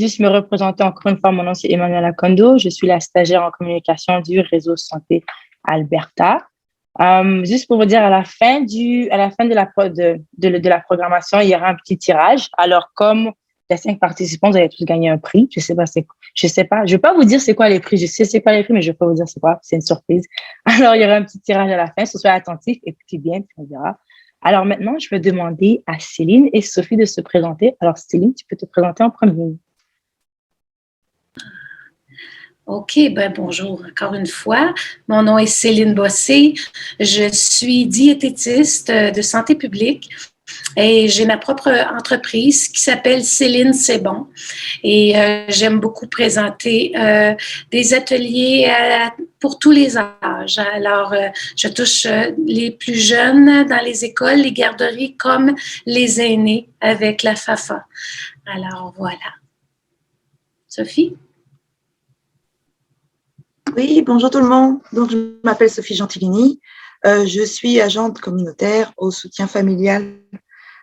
juste me représenter encore une fois, mon nom c'est Emmanuel Akondo. Je suis la stagiaire en communication du réseau Santé Alberta. Juste pour vous dire, à la fin de de la programmation, il y aura un petit tirage. Alors, comme les 5 participants, vous allez tous gagner un prix. Je sais pas. Je vais pas vous dire c'est quoi les prix. Je sais c'est quoi les prix, mais je vais pas vous dire c'est quoi. C'est une surprise. Alors, il y aura un petit tirage à la fin. Soyez attentifs, écoutez bien, puis on verra. Alors maintenant, je vais demander à Céline et Sophie de se présenter. Alors, Céline, tu peux te présenter en premier. OK, ben bonjour encore une fois. Mon nom est Céline Bossé. Je suis diététiste de santé publique et j'ai ma propre entreprise qui s'appelle Céline C'est Bon. Et j'aime beaucoup présenter des ateliers pour tous les âges. Alors, je touche les plus jeunes dans les écoles, les garderies, comme les aînés avec la FAFA. Alors, voilà. Sophie? Oui, bonjour tout le monde. Donc, je m'appelle Sophie Gentilini. Je suis agente communautaire au soutien familial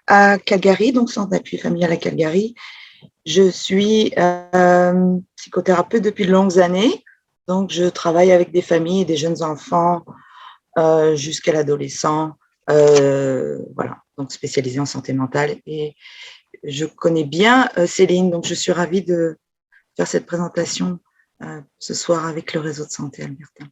à Calgary, donc centre d'appui familial à Calgary. Je suis psychothérapeute depuis de longues années. Donc, je travaille avec des familles et des jeunes enfants jusqu'à l'adolescent. Voilà, donc spécialisée en santé mentale. Et je connais bien Céline, donc je suis ravie de faire cette présentation ce soir avec le réseau de santé Alberta.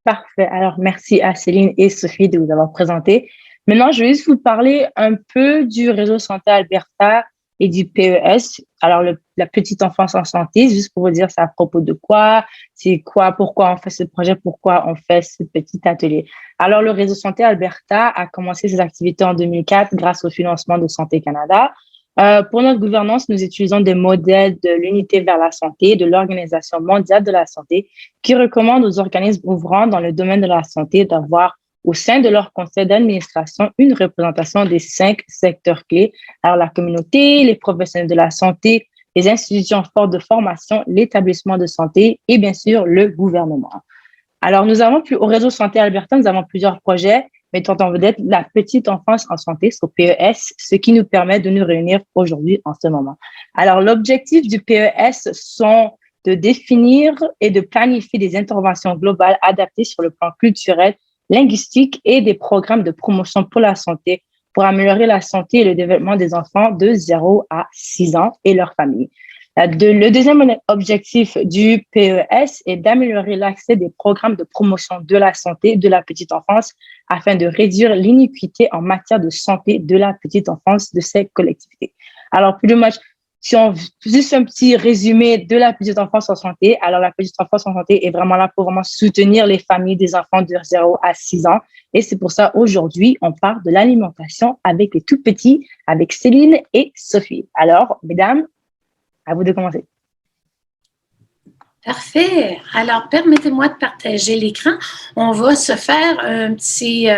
Parfait. Alors, merci à Céline et Sophie de vous avoir présenté. Maintenant, je vais juste vous parler un peu du réseau santé Alberta et du PES. Alors, la petite enfance en santé, juste pour vous dire c'est à propos de quoi, c'est quoi, pourquoi on fait ce projet, pourquoi on fait ce petit atelier. Alors, le réseau santé Alberta a commencé ses activités en 2004 grâce au financement de Santé Canada. Pour notre gouvernance, nous utilisons des modèles de l'unité vers la santé, de l'Organisation mondiale de la santé, qui recommande aux organismes ouvrant dans le domaine de la santé d'avoir au sein de leur conseil d'administration une représentation des 5 secteurs clés. Alors, la communauté, les professionnels de la santé, les institutions fortes de formation, l'établissement de santé et bien sûr le gouvernement. Alors, au réseau Santé Alberta, nous avons plusieurs projets mettant en vedette la petite enfance en santé, au PES, ce qui nous permet de nous réunir aujourd'hui en ce moment. Alors, l'objectif du PES sont de définir et de planifier des interventions globales adaptées sur le plan culturel, linguistique et des programmes de promotion pour la santé pour améliorer la santé et le développement des enfants de 0 à 6 ans et leurs familles. Le deuxième objectif du PES est d'améliorer l'accès des programmes de promotion de la santé de la petite enfance afin de réduire l'iniquité en matière de santé de la petite enfance de ces collectivités. Alors, plus de match, si on juste un petit résumé de la petite enfance en santé. Alors, la petite enfance en santé est vraiment là pour vraiment soutenir les familles des enfants de 0 à 6 ans. Et c'est pour ça, aujourd'hui, on parle de l'alimentation avec les tout petits, avec Céline et Sophie. Alors, mesdames, à vous de commencer. Parfait. Alors, permettez-moi de partager l'écran. On va se faire un petit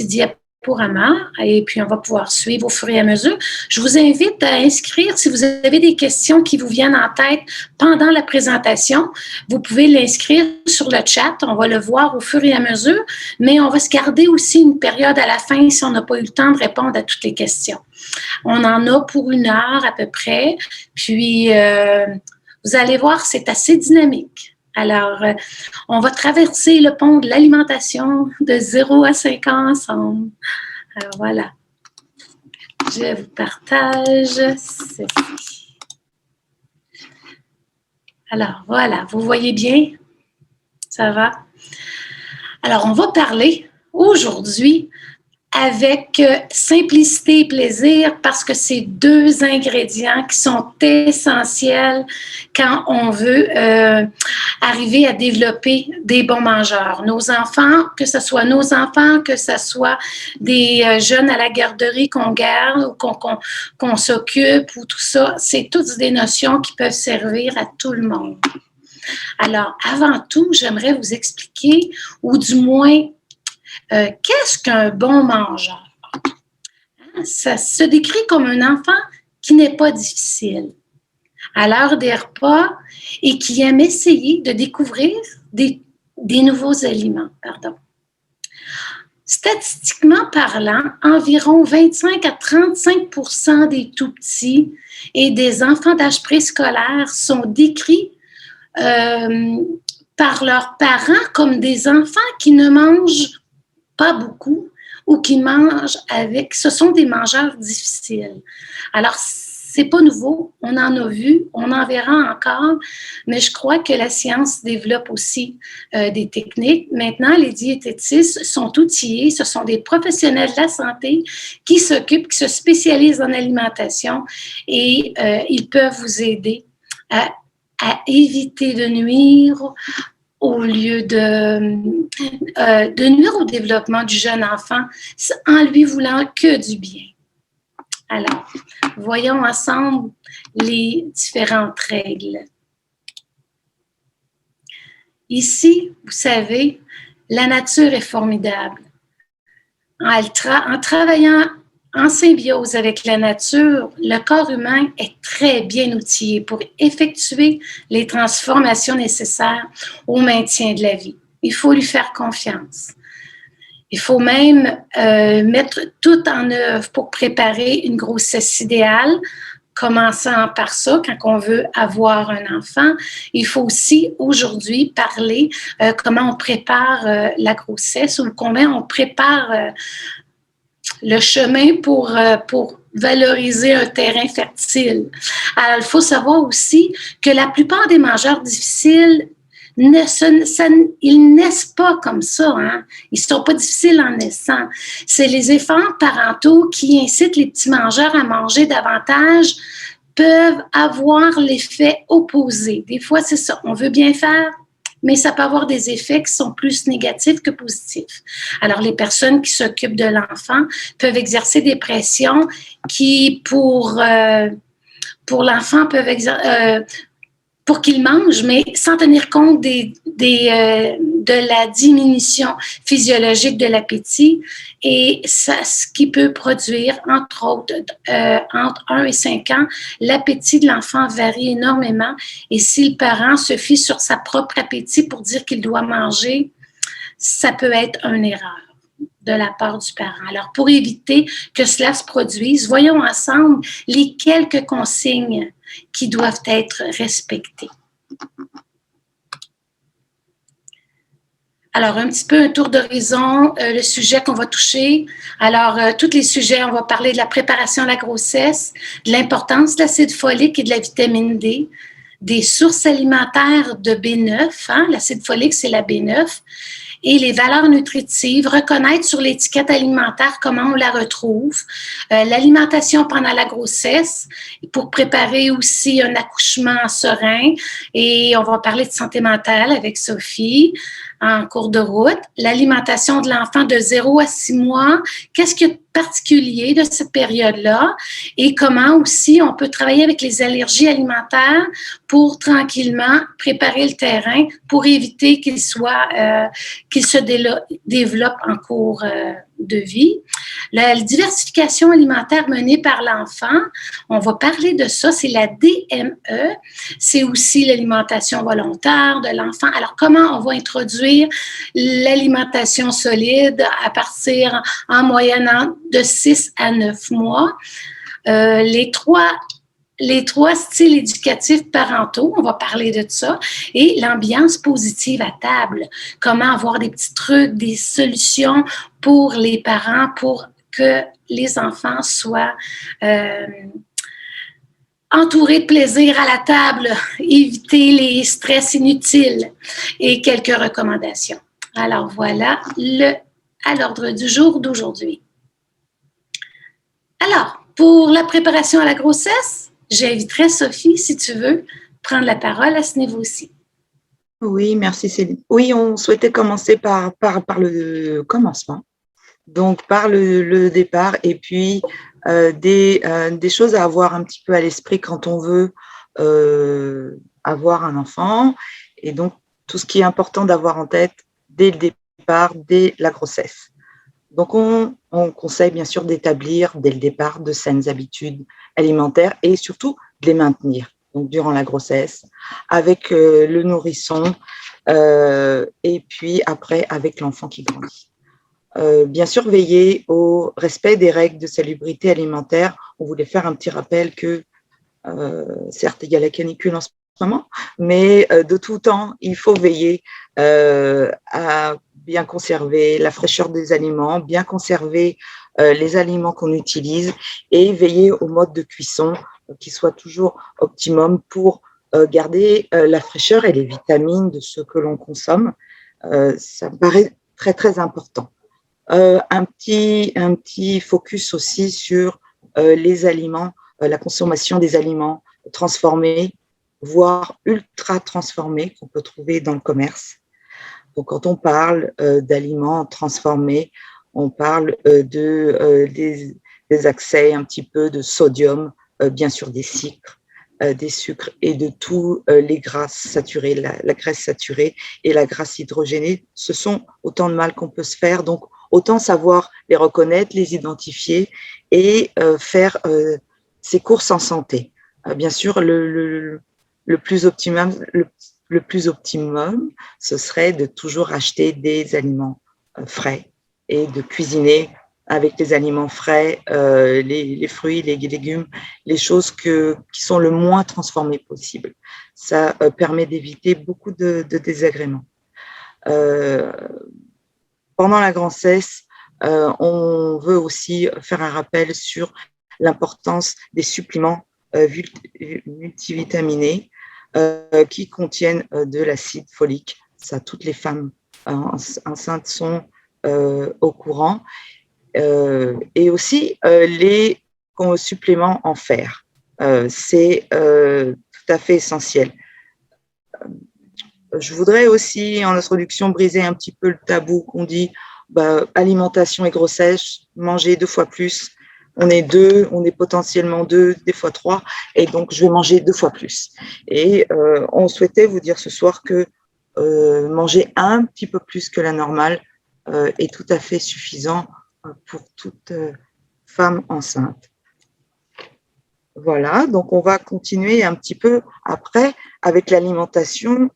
diaporama et puis on va pouvoir suivre au fur et à mesure. Je vous invite à inscrire si vous avez des questions qui vous viennent en tête pendant la présentation. Vous pouvez l'inscrire sur le chat. On va le voir au fur et à mesure, mais on va se garder aussi une période à la fin si on n'a pas eu le temps de répondre à toutes les questions. On en a pour 1 heure à peu près. Puis, vous allez voir, c'est assez dynamique. Alors, on va traverser le pont de l'alimentation de 0 à 5 ans ensemble. Alors, voilà. Je vous partage ceci. Alors, voilà. Vous voyez bien? Ça va? Alors, on va parler aujourd'hui avec simplicité et plaisir parce que c'est 2 ingrédients qui sont essentiels quand on veut arriver à développer des bons mangeurs. Nos enfants, que ce soit nos enfants, que ce soit des jeunes à la garderie qu'on garde ou qu'on s'occupe ou tout ça, c'est toutes des notions qui peuvent servir à tout le monde. Alors, avant tout, j'aimerais vous expliquer, ou du moins, qu'est-ce qu'un bon mangeur? Ça se décrit comme un enfant qui n'est pas difficile à l'heure des repas et qui aime essayer de découvrir des nouveaux aliments. Pardon. Statistiquement parlant, environ 25 à 35 des tout-petits et des enfants d'âge préscolaire sont décrits par leurs parents comme des enfants qui ne mangent pas beaucoup ou qui mangent avec... Ce sont des mangeurs difficiles. Alors, c'est pas nouveau, on en a vu, on en verra encore, mais je crois que la science développe aussi des techniques. Maintenant, les diététistes sont outillés, ce sont des professionnels de la santé qui s'occupent, qui se spécialisent en alimentation et ils peuvent vous aider à éviter de nuire au lieu de nuire au développement du jeune enfant en lui voulant que du bien. Alors, voyons ensemble les différentes règles. Ici, vous savez, la nature est formidable. En travaillant en symbiose avec la nature, le corps humain est très bien outillé pour effectuer les transformations nécessaires au maintien de la vie. Il faut lui faire confiance. Il faut même mettre tout en œuvre pour préparer une grossesse idéale, commençant par ça, quand on veut avoir un enfant. Il faut aussi aujourd'hui parler comment on prépare la grossesse ou comment on prépare le chemin pour valoriser un terrain fertile. Alors, il faut savoir aussi que la plupart des mangeurs difficiles ils naissent pas comme ça, hein? Ils sont pas difficiles en naissant. C'est les efforts parentaux qui incitent les petits mangeurs à manger davantage peuvent avoir l'effet opposé. Des fois, c'est ça. On veut bien faire, mais ça peut avoir des effets qui sont plus négatifs que positifs. Alors, les personnes qui s'occupent de l'enfant peuvent exercer des pressions qui, pour l'enfant, peuvent pour qu'il mange, mais sans tenir compte de la diminution physiologique de l'appétit et ce qui peut produire, entre autres, entre 1 et 5 ans, l'appétit de l'enfant varie énormément et si le parent se fie sur sa propre appétit pour dire qu'il doit manger, ça peut être une erreur de la part du parent. Alors, pour éviter que cela se produise, voyons ensemble les quelques consignes qui doivent être respectées. Alors, un petit peu un tour d'horizon, le sujet qu'on va toucher. Alors, tous les sujets, on va parler de la préparation à la grossesse, de l'importance de l'acide folique et de la vitamine D, des sources alimentaires de B9, hein, l'acide folique, c'est la B9, et les valeurs nutritives, reconnaître sur l'étiquette alimentaire comment on la retrouve, l'alimentation pendant la grossesse pour préparer aussi un accouchement serein et on va parler de santé mentale avec Sophie en cours de route, l'alimentation de l'enfant de 0 à 6 mois, qu'est-ce qu'il y a de particulier de cette période-là et comment aussi on peut travailler avec les allergies alimentaires pour tranquillement préparer le terrain pour éviter qu'il se développe en cours de vie. La diversification alimentaire menée par l'enfant, on va parler de ça, c'est la DME, c'est aussi l'alimentation volontaire de l'enfant. Alors, comment on va introduire l'alimentation solide à partir en moyenne de 6 à 9 mois? Les trois styles éducatifs parentaux, on va parler de ça, et l'ambiance positive à table. Comment avoir des petits trucs, des solutions pour les parents pour que les enfants soient entourés de plaisir à la table, éviter les stress inutiles et quelques recommandations. Alors voilà à l'ordre du jour d'aujourd'hui. Alors, pour la préparation à la grossesse, j'inviterai Sophie, si tu veux, prendre la parole à ce niveau-ci. Oui, merci Céline. Oui, on souhaitait commencer par le commencement, donc par le départ et puis des choses à avoir un petit peu à l'esprit quand on veut avoir un enfant et donc tout ce qui est important d'avoir en tête dès le départ, dès la grossesse. Donc, on conseille bien sûr d'établir dès le départ de saines habitudes alimentaires et surtout de les maintenir donc, durant la grossesse avec le nourrisson et puis après avec l'enfant qui grandit. Bien sûr, veiller au respect des règles de salubrité alimentaire. On voulait faire un petit rappel que, certes, il y a la canicule en ce moment, mais de tout temps, il faut veiller à bien conserver la fraîcheur des aliments, bien conserver les aliments qu'on utilise et veiller au mode de cuisson qui soit toujours optimum pour garder la fraîcheur et les vitamines de ce que l'on consomme. Ça me paraît très, très important. Un petit focus aussi sur les aliments, la consommation des aliments transformés, voire ultra transformés qu'on peut trouver dans le commerce. Donc, quand on parle d'aliments transformés, on parle des accès un petit peu de sodium, bien sûr des sucres et de tous les grasses saturées, la graisse saturée et la graisse hydrogénée. Ce sont autant de mal qu'on peut se faire. Donc, autant savoir les reconnaître, les identifier et faire ses courses en santé. Bien sûr, le plus optimum, ce serait de toujours acheter des aliments frais et de cuisiner avec les aliments frais, les fruits, les légumes, les choses qui sont le moins transformées possible. Ça permet d'éviter beaucoup de désagréments. Pendant la grossesse, on veut aussi faire un rappel sur l'importance des suppléments multivitaminés qui contiennent de l'acide folique. Ça, toutes les femmes enceintes sont au courant. Et aussi les suppléments en fer. C'est tout à fait essentiel. Je voudrais aussi, en introduction, briser un petit peu le tabou qu'on dit alimentation et grossesse, manger 2 fois plus. On est 2, on est potentiellement 2, des fois 3, et donc je vais manger 2 fois plus. Et on souhaitait vous dire ce soir que manger un petit peu plus que la normale est tout à fait suffisant pour toute femme enceinte. Voilà, donc on va continuer un petit peu après avec l'alimentation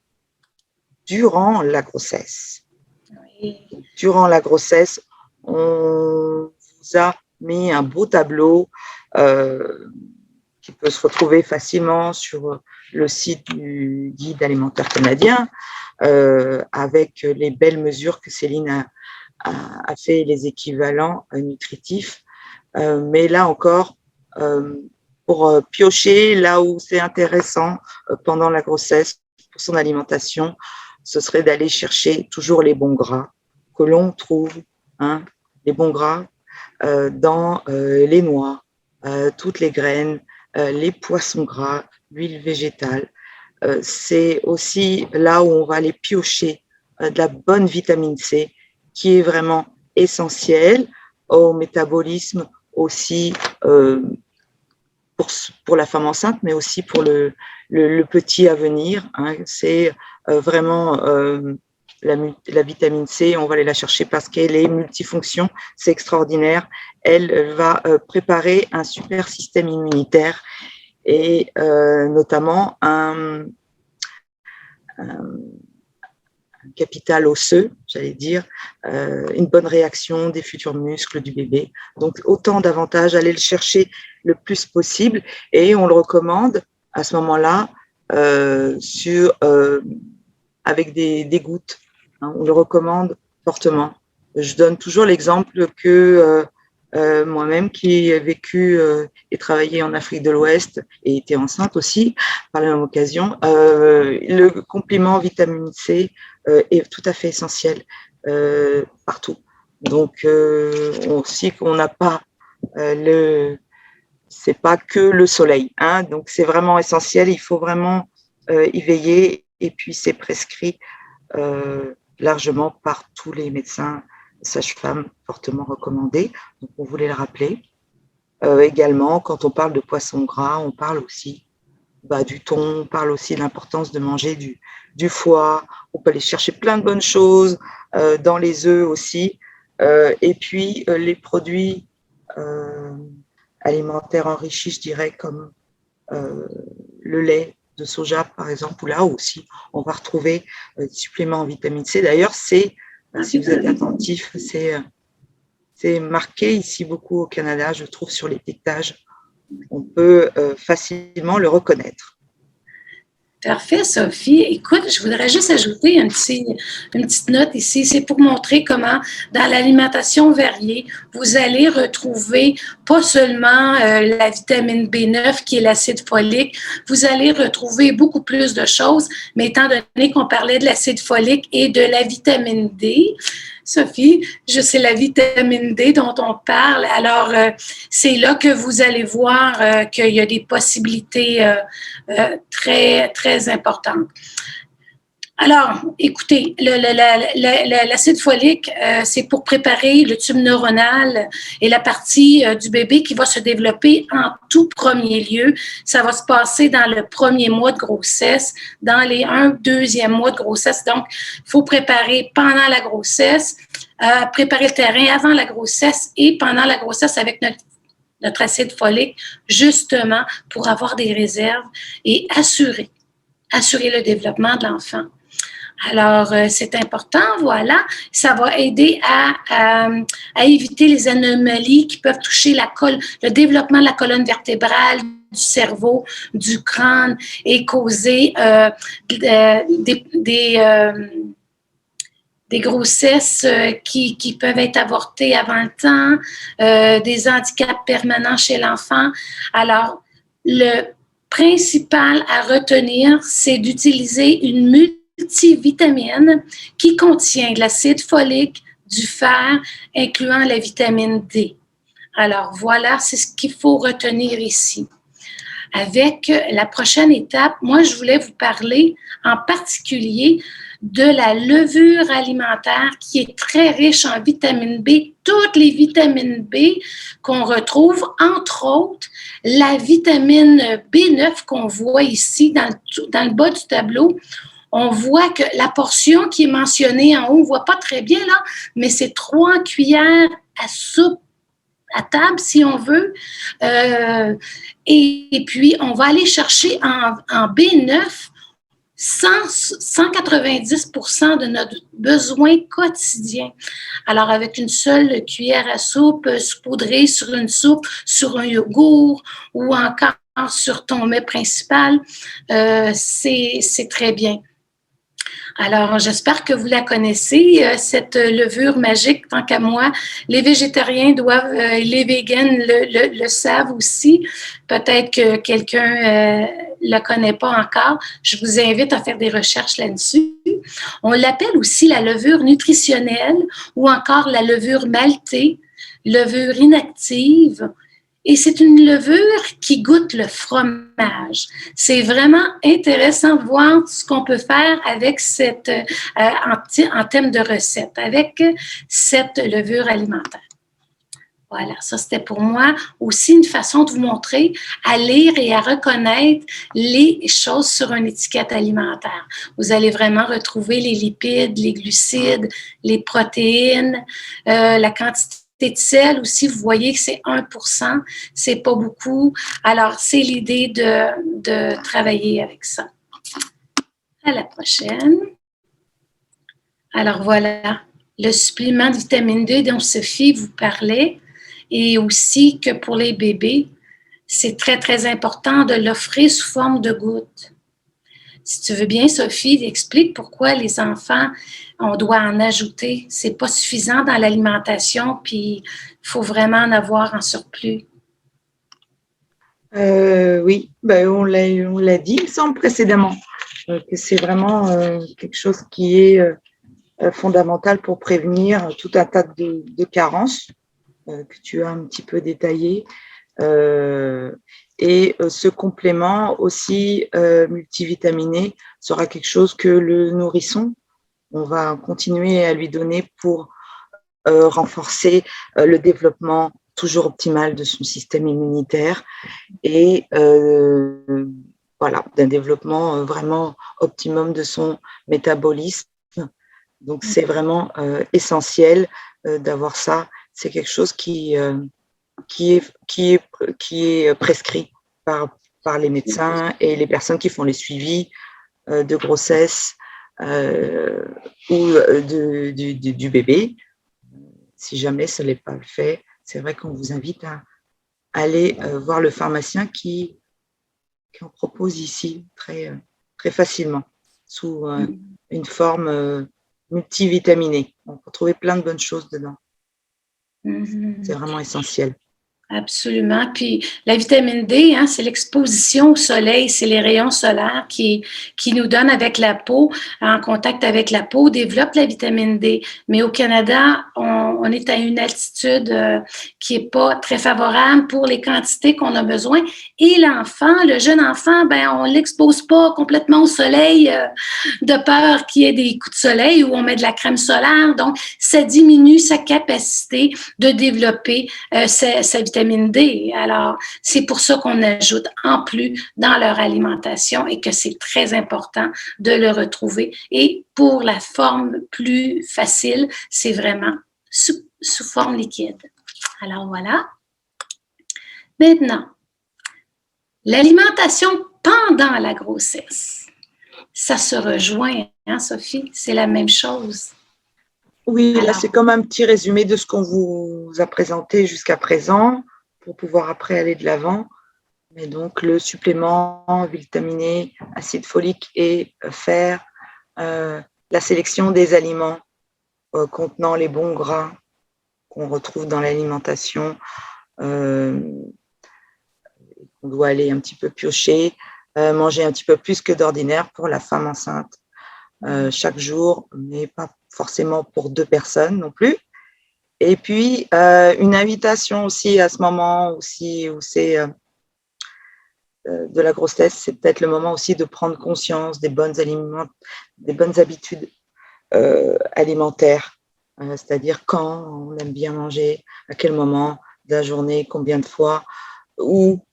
durant la grossesse. Oui. Durant la grossesse, on vous a mis un beau tableau qui peut se retrouver facilement sur le site du guide alimentaire canadien avec les belles mesures que Céline a fait, les équivalents nutritifs. Mais là encore, pour piocher là où c'est intéressant pendant la grossesse pour son alimentation, ce serait d'aller chercher toujours les bons gras que l'on trouve, les bons gras dans les noix, toutes les graines, les poissons gras, l'huile végétale. C'est aussi là où on va aller piocher de la bonne vitamine C qui est vraiment essentielle au métabolisme aussi pour la femme enceinte, mais aussi pour le petit à venir. C'est vraiment la vitamine C, on va aller la chercher parce qu'elle est multifonction, c'est extraordinaire. Elle va préparer un super système immunitaire et notamment un capital osseux, j'allais dire, une bonne réaction des futurs muscles du bébé. Donc, autant d'avantages, aller le chercher le plus possible et on le recommande à ce moment-là avec des gouttes. On le recommande fortement. Je donne toujours l'exemple que moi-même qui ai vécu et travaillé en Afrique de l'Ouest et été enceinte aussi par la même occasion, le complément vitamine C est tout à fait essentiel partout. Donc aussi qu'on n'a pas c'est pas que le soleil, donc c'est vraiment essentiel. Il faut vraiment y veiller et puis c'est prescrit largement par tous les médecins sages-femmes fortement recommandé, donc on voulait le rappeler. Également, quand on parle de poisson gras, on parle aussi du thon, on parle aussi de l'importance de manger du foie, on peut aller chercher plein de bonnes choses, dans les œufs aussi, et puis les produits alimentaires enrichis, je dirais, comme le lait de soja, par exemple, où là aussi, on va retrouver des suppléments en vitamine C. D'ailleurs, c'est si vous êtes attentif, c'est C'est marqué ici beaucoup au Canada, je trouve, sur l'étiquetage. On peut facilement le reconnaître. Parfait, Sophie. Écoute, je voudrais juste ajouter une petite note ici. C'est pour montrer comment, dans l'alimentation variée, vous allez retrouver pas seulement la vitamine B9, qui est l'acide folique, vous allez retrouver beaucoup plus de choses, mais étant donné qu'on parlait de l'acide folique et de la vitamine D, Sophie, c'est la vitamine D dont on parle. Alors, c'est là que vous allez voir qu'il y a des possibilités très, très importantes. Alors, écoutez, l'acide folique, c'est pour préparer le tube neuronal et la partie du bébé qui va se développer en tout premier lieu. Ça va se passer dans le premier mois de grossesse, dans les 2e mois de grossesse. Donc, il faut préparer pendant la grossesse, préparer le terrain avant la grossesse et pendant la grossesse avec notre acide folique, justement pour avoir des réserves et assurer le développement de l'enfant. Alors, c'est important, voilà. Ça va aider à éviter les anomalies qui peuvent toucher le développement de la colonne vertébrale, du cerveau, du crâne et causer des grossesses qui peuvent être avortées avant le temps, des handicaps permanents chez l'enfant. Alors, le principal à retenir, c'est d'utiliser une multivitamine qui contient de l'acide folique, du fer, incluant la vitamine D. Alors, voilà, c'est ce qu'il faut retenir ici. Avec la prochaine étape, moi, je voulais vous parler en particulier de la levure alimentaire qui est très riche en vitamine B, toutes les vitamines B qu'on retrouve, entre autres la vitamine B9 qu'on voit ici dans le bas du tableau. On voit que la portion qui est mentionnée en haut, on ne voit pas très bien là, mais c'est 3 cuillères à soupe à table, si on veut. Et puis, on va aller chercher en B9 190% de notre besoin quotidien. Alors, avec une seule cuillère à soupe saupoudrée sur une soupe, sur un yogourt ou encore sur ton mets principal, c'est très bien. Alors, j'espère que vous la connaissez, cette levure magique. Tant qu'à moi, les végétariens doivent, les véganes le savent aussi. Peut-être que quelqu'un ne le connaît pas encore. Je vous invite à faire des recherches là-dessus. On l'appelle aussi la levure nutritionnelle ou encore la levure maltée, levure inactive. Et c'est une levure qui goûte le fromage. C'est vraiment intéressant de voir ce qu'on peut faire avec en termes de recette, avec cette levure alimentaire. Voilà, ça c'était pour moi aussi une façon de vous montrer à lire et à reconnaître les choses sur une étiquette alimentaire. Vous allez vraiment retrouver les lipides, les glucides, les protéines, la quantité de sel aussi, vous voyez que c'est 1%, c'est pas beaucoup. Alors, c'est l'idée de travailler avec ça. À la prochaine. Alors, voilà, le supplément de vitamine D dont Sophie vous parlait, et aussi que pour les bébés, c'est très, très important de l'offrir sous forme de gouttes. Si tu veux bien, Sophie, explique pourquoi les enfants, on doit en ajouter. C'est pas suffisant dans l'alimentation, puis il faut vraiment en avoir en surplus. Oui, on l'a dit, il me semble, précédemment, que c'est vraiment quelque chose qui est fondamental pour prévenir tout un tas de carences que tu as un petit peu détaillé. Et ce complément aussi multivitaminé sera quelque chose que le nourrisson, on va continuer à lui donner pour renforcer le développement toujours optimal de son système immunitaire et voilà, d'un développement vraiment optimum de son métabolisme. Donc, c'est vraiment essentiel d'avoir ça. C'est quelque chose qui est prescrit par les médecins et les personnes qui font les suivis de grossesse ou du bébé. si jamais ce n'est pas le fait, c'est vrai qu'on vous invite à aller voir le pharmacien qui en propose ici très facilement, sous une forme multivitaminée. On peut trouver plein de bonnes choses dedans. C'est vraiment essentiel. Absolument. Puis la vitamine D, hein, c'est l'exposition au soleil, c'est les rayons solaires qui nous donnent avec la peau, en contact avec la peau, développe la vitamine D. Mais au Canada, on est à une altitude qui est pas très favorable pour les quantités qu'on a besoin. Et l'enfant, le jeune enfant, ben on l'expose pas complètement au soleil de peur qu'il y ait des coups de soleil ou on met de la crème solaire. Donc, ça diminue sa capacité de développer sa vitamine D. Alors, c'est pour ça qu'on ajoute en plus dans leur alimentation et que c'est très important de le retrouver. Et pour la forme plus facile, c'est vraiment sous forme liquide. Alors, voilà. Maintenant, l'alimentation pendant la grossesse. Ça se rejoint, hein, Sophie? C'est la même chose. Oui, alors, là, c'est comme un petit résumé de ce qu'on vous a présenté jusqu'à présent pour pouvoir après aller de l'avant. Mais donc, le supplément vitaminé, acide folique et fer, la sélection des aliments contenant les bons gras qu'on retrouve dans l'alimentation, on doit aller un petit peu piocher, manger un petit peu plus que d'ordinaire pour la femme enceinte chaque jour, mais pas forcément pour 2 personnes non plus. Et puis, une invitation aussi à ce moment aussi où c'est de la grossesse, c'est peut-être le moment aussi de prendre conscience des bonnes habitudes alimentaires, c'est-à-dire quand on aime bien manger, à quel moment de la journée, combien de fois, ou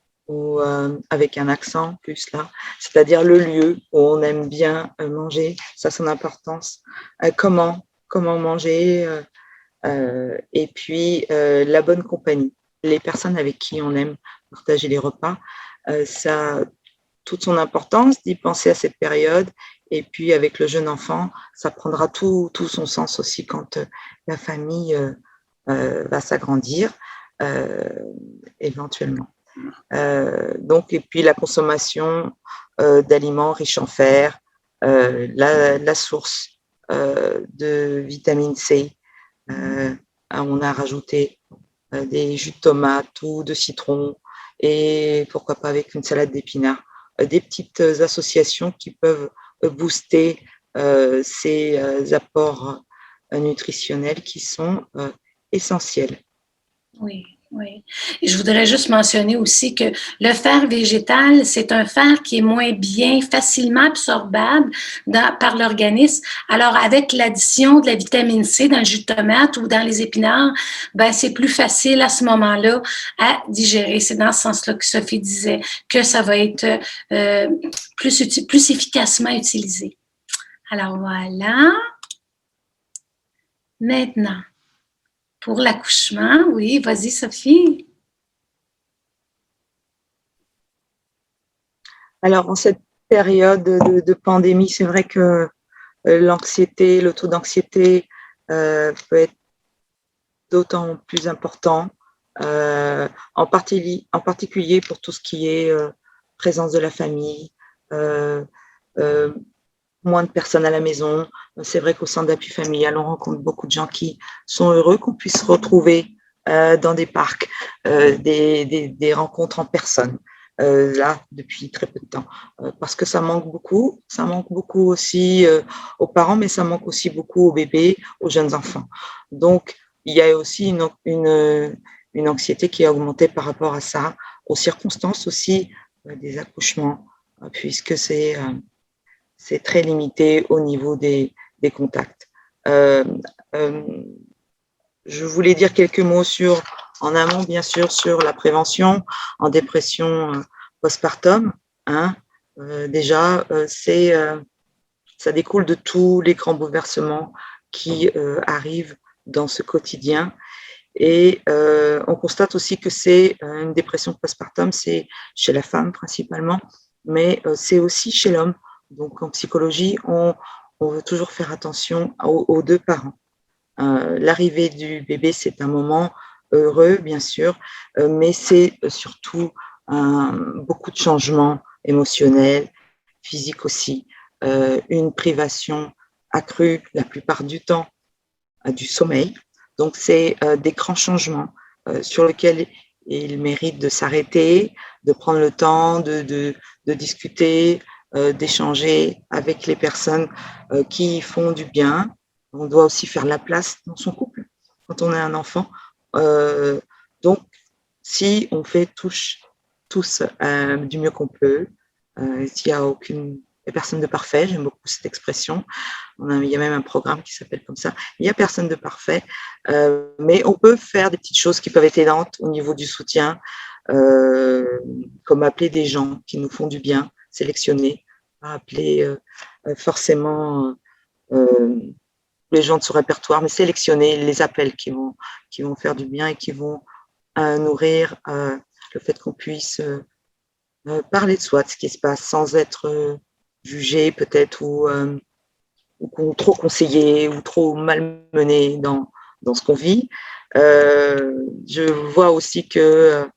avec un accent plus là, c'est-à-dire le lieu où on aime bien manger, ça a son importance, comment manger, et puis la bonne compagnie, les personnes avec qui on aime partager les repas, ça a toute son importance d'y penser à cette période. Et puis avec le jeune enfant, ça prendra tout son sens aussi quand la famille va s'agrandir éventuellement. Donc, et puis la consommation d'aliments riches en fer, la source de vitamine C. On a rajouté des jus de tomate ou de citron et pourquoi pas avec une salade d'épinards. Des petites associations qui peuvent booster ces apports nutritionnels qui sont essentiels. Oui. Oui. Et je voudrais juste mentionner aussi que le fer végétal, c'est un fer qui est moins bien facilement absorbable par l'organisme. Alors, avec l'addition de la vitamine C dans le jus de tomate ou dans les épinards, ben, c'est plus facile à ce moment-là à digérer. C'est dans ce sens-là que Sophie disait que ça va être plus efficacement utilisé. Alors, voilà. Maintenant, pour l'accouchement, oui, vas-y Sophie. Alors, en cette période de pandémie, c'est vrai que l'anxiété, le taux d'anxiété peut être d'autant plus important, en particulier pour tout ce qui est présence de la famille, moins de personnes à la maison. C'est vrai qu'au centre d'appui familial, on rencontre beaucoup de gens qui sont heureux qu'on puisse se retrouver dans des parcs, des rencontres en personne, là, depuis très peu de temps. Parce que ça manque beaucoup. Ça manque beaucoup aussi aux parents, mais ça manque aussi beaucoup aux bébés, aux jeunes enfants. Donc, il y a aussi une anxiété qui a augmenté par rapport à ça, aux circonstances aussi des accouchements, puisque c'est très limité au niveau des contacts. Je voulais dire quelques mots en amont, bien sûr, sur la prévention en dépression postpartum. Déjà, ça découle de tous les grands bouleversements qui arrivent dans ce quotidien. Et on constate aussi que c'est une dépression postpartum, c'est chez la femme principalement, mais c'est aussi chez l'homme. Donc, en psychologie, on veut toujours faire attention aux 2 parents. l'arrivée du bébé, c'est un moment heureux, bien sûr, mais c'est surtout beaucoup de changements émotionnels, physiques aussi, une privation accrue la plupart du temps du sommeil. Donc, c'est des grands changements sur lesquels il mérite de s'arrêter, de prendre le temps de discuter, d'échanger avec les personnes qui font du bien. On doit aussi faire la place dans son couple quand on a un enfant. Donc, si on fait tous du mieux qu'on peut, s'il n'y a aucune personne de parfait, j'aime beaucoup cette expression. Il y a même un programme qui s'appelle comme ça. Il n'y a personne de parfait, mais on peut faire des petites choses qui peuvent être aidantes au niveau du soutien, comme appeler des gens qui nous font du bien, sélectionner, appeler forcément les gens de ce répertoire, mais sélectionner les appels qui vont faire du bien et qui vont nourrir le fait qu'on puisse parler de soi, de ce qui se passe, sans être jugé peut-être ou trop conseillé ou trop malmené dans ce qu'on vit. Je vois aussi que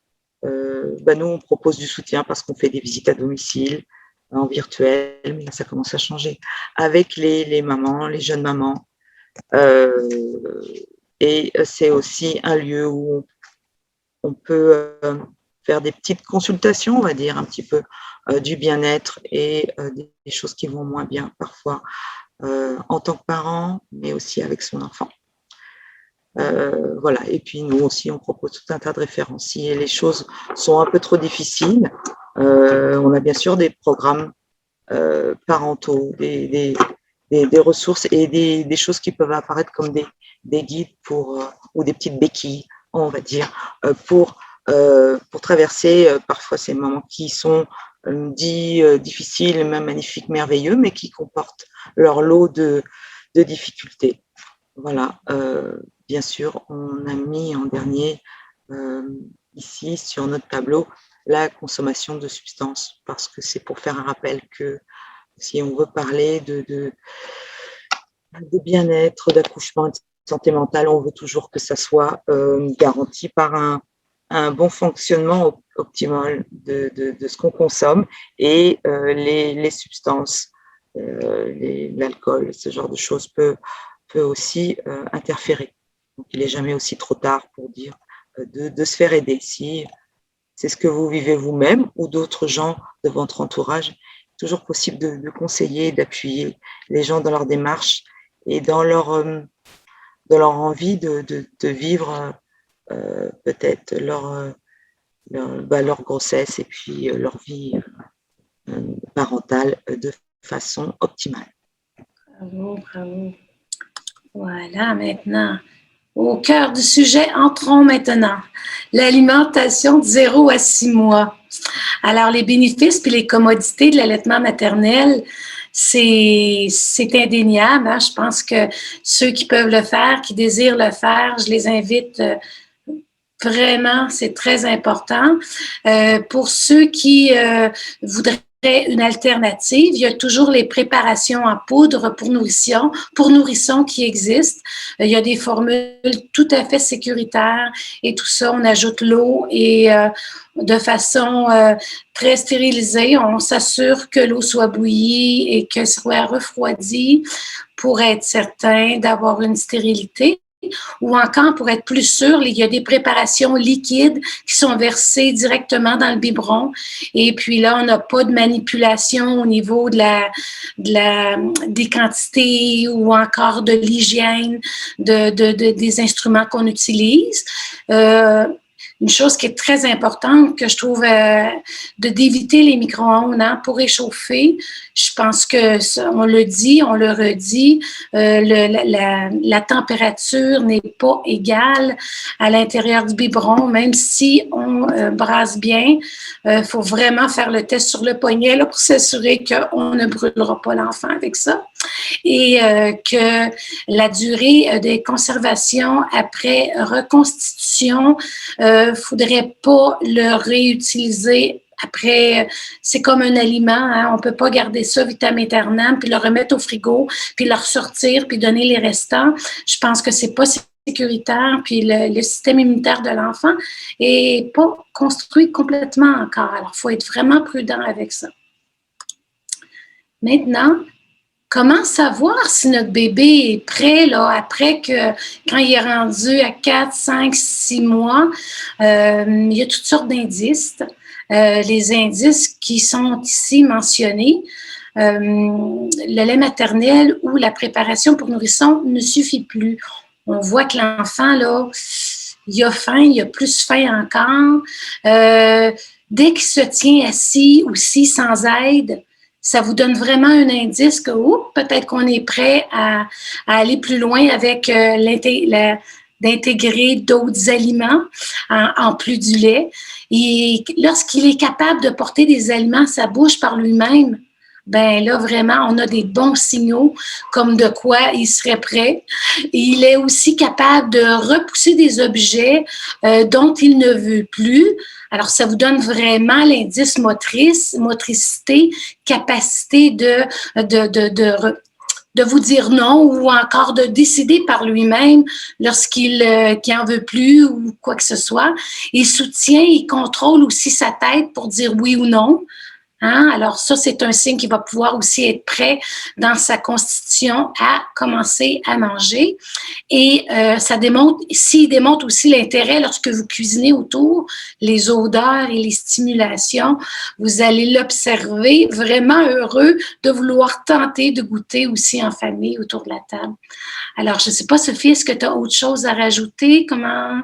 nous, on propose du soutien parce qu'on fait des visites à domicile, en virtuel, mais là, ça commence à changer, avec les mamans, les jeunes mamans. Et c'est aussi un lieu où on peut faire des petites consultations, on va dire, un petit peu du bien-être et des choses qui vont moins bien parfois en tant que parent, mais aussi avec son enfant. Voilà. Et puis nous aussi, on propose tout un tas de références. Si les choses sont un peu trop difficiles, on a bien sûr des programmes parentaux, des ressources et des choses qui peuvent apparaître comme des guides ou des petites béquilles, on va dire, pour traverser parfois ces moments qui sont difficiles, même magnifiques, merveilleux, mais qui comportent leur lot de difficultés. Voilà. Bien sûr, on a mis en dernier ici sur notre tableau la consommation de substances, parce que c'est pour faire un rappel que si on veut parler de bien-être, d'accouchement, de santé mentale, on veut toujours que ça soit garanti par un bon fonctionnement optimal de ce qu'on consomme et les substances, l'alcool, ce genre de choses peut aussi interférer. Donc, il n'est jamais aussi trop tard pour dire de se faire aider. Si c'est ce que vous vivez vous-même ou d'autres gens de votre entourage, toujours possible de conseiller, d'appuyer les gens dans leur démarche et dans leur envie de vivre peut-être leur grossesse et puis leur vie parentale de façon optimale. Bravo, bravo. Voilà, maintenant, au cœur du sujet, entrons maintenant. L'alimentation de 0 à 6 mois. Alors, les bénéfices puis les commodités de l'allaitement maternel, c'est indéniable. Hein? Je pense que ceux qui peuvent le faire, qui désirent le faire, je les invite vraiment, c'est très important. Pour ceux qui voudraient une alternative, il y a toujours les préparations en poudre pour nourrissons qui existent. Il y a des formules tout à fait sécuritaires et tout ça, on ajoute l'eau et de façon très stérilisée, on s'assure que l'eau soit bouillie et que soit refroidie pour être certain d'avoir une stérilité. Ou encore, pour être plus sûr, il y a des préparations liquides qui sont versées directement dans le biberon. Et puis là, on n'a pas de manipulation au niveau des quantités ou encore de l'hygiène des instruments qu'on utilise. Une chose qui est très importante, que je trouve, d'éviter les micro-ondes pour réchauffer. Je pense que on le dit, on le redit, la température n'est pas égale à l'intérieur du biberon, même si on brasse bien. Faut vraiment faire le test sur le poignet là, pour s'assurer qu'on ne brûlera pas l'enfant avec ça. Et que la durée des conservations après reconstitution, faudrait pas le réutiliser après, c'est comme un aliment, hein, on ne peut pas garder ça vitam aeternam, puis le remettre au frigo, puis le ressortir, puis donner les restants. Je pense que c'est pas sécuritaire, puis le système immunitaire de l'enfant est pas construit complètement encore. Alors, il faut être vraiment prudent avec ça. Maintenant, comment savoir si notre bébé est prêt, là, après que, quand il est rendu à 4, 5, 6 mois, il y a toutes sortes d'indices. Les indices qui sont ici mentionnés, le lait maternel ou la préparation pour nourrisson ne suffit plus. On voit que l'enfant, là, il a faim, il a plus faim encore. Dès qu'il se tient assis aussi sans aide, ça vous donne vraiment un indice que peut-être qu'on est prêt à aller plus loin avec d'intégrer d'autres aliments en plus du lait. Et lorsqu'il est capable de porter des aliments à sa bouche par lui-même, ben là, vraiment, on a des bons signaux comme de quoi il serait prêt. Et il est aussi capable de repousser des objets dont il ne veut plus. Alors, ça vous donne vraiment l'indice motricité, capacité de vous dire non ou encore de décider par lui-même lorsqu'il n'en veut plus ou quoi que ce soit. Il soutient, il contrôle aussi sa tête pour dire oui ou non. Hein? Alors ça, c'est un signe qu'il va pouvoir aussi être prêt dans sa constitution à commencer à manger. Et ça démontre, s'il démontre aussi l'intérêt lorsque vous cuisinez autour, les odeurs et les stimulations, vous allez l'observer vraiment heureux de vouloir tenter de goûter aussi en famille autour de la table. Alors, je ne sais pas, Sophie, est-ce que tu as autre chose à rajouter? Comment...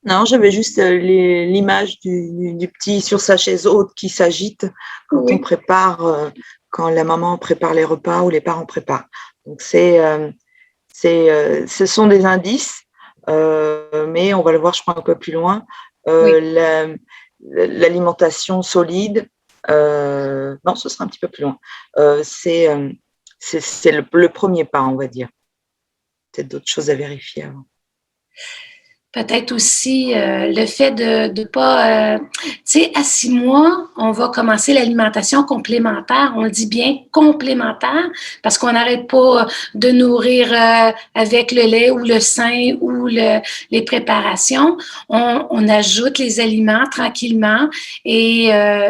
Non, j'avais juste l'image du petit sur sa chaise haute qui s'agite quand on prépare, quand la maman prépare les repas ou les parents préparent. Donc, ce sont des indices, mais on va le voir, je crois, un peu plus loin. L'alimentation solide, non, ce sera un petit peu plus loin. C'est le premier pas, on va dire. Peut-être d'autres choses à vérifier avant. Peut-être aussi le fait de pas... tu sais, à 6 mois, on va commencer l'alimentation complémentaire. On le dit bien complémentaire parce qu'on n'arrête pas de nourrir avec le lait ou le sein ou les préparations. On ajoute les aliments tranquillement et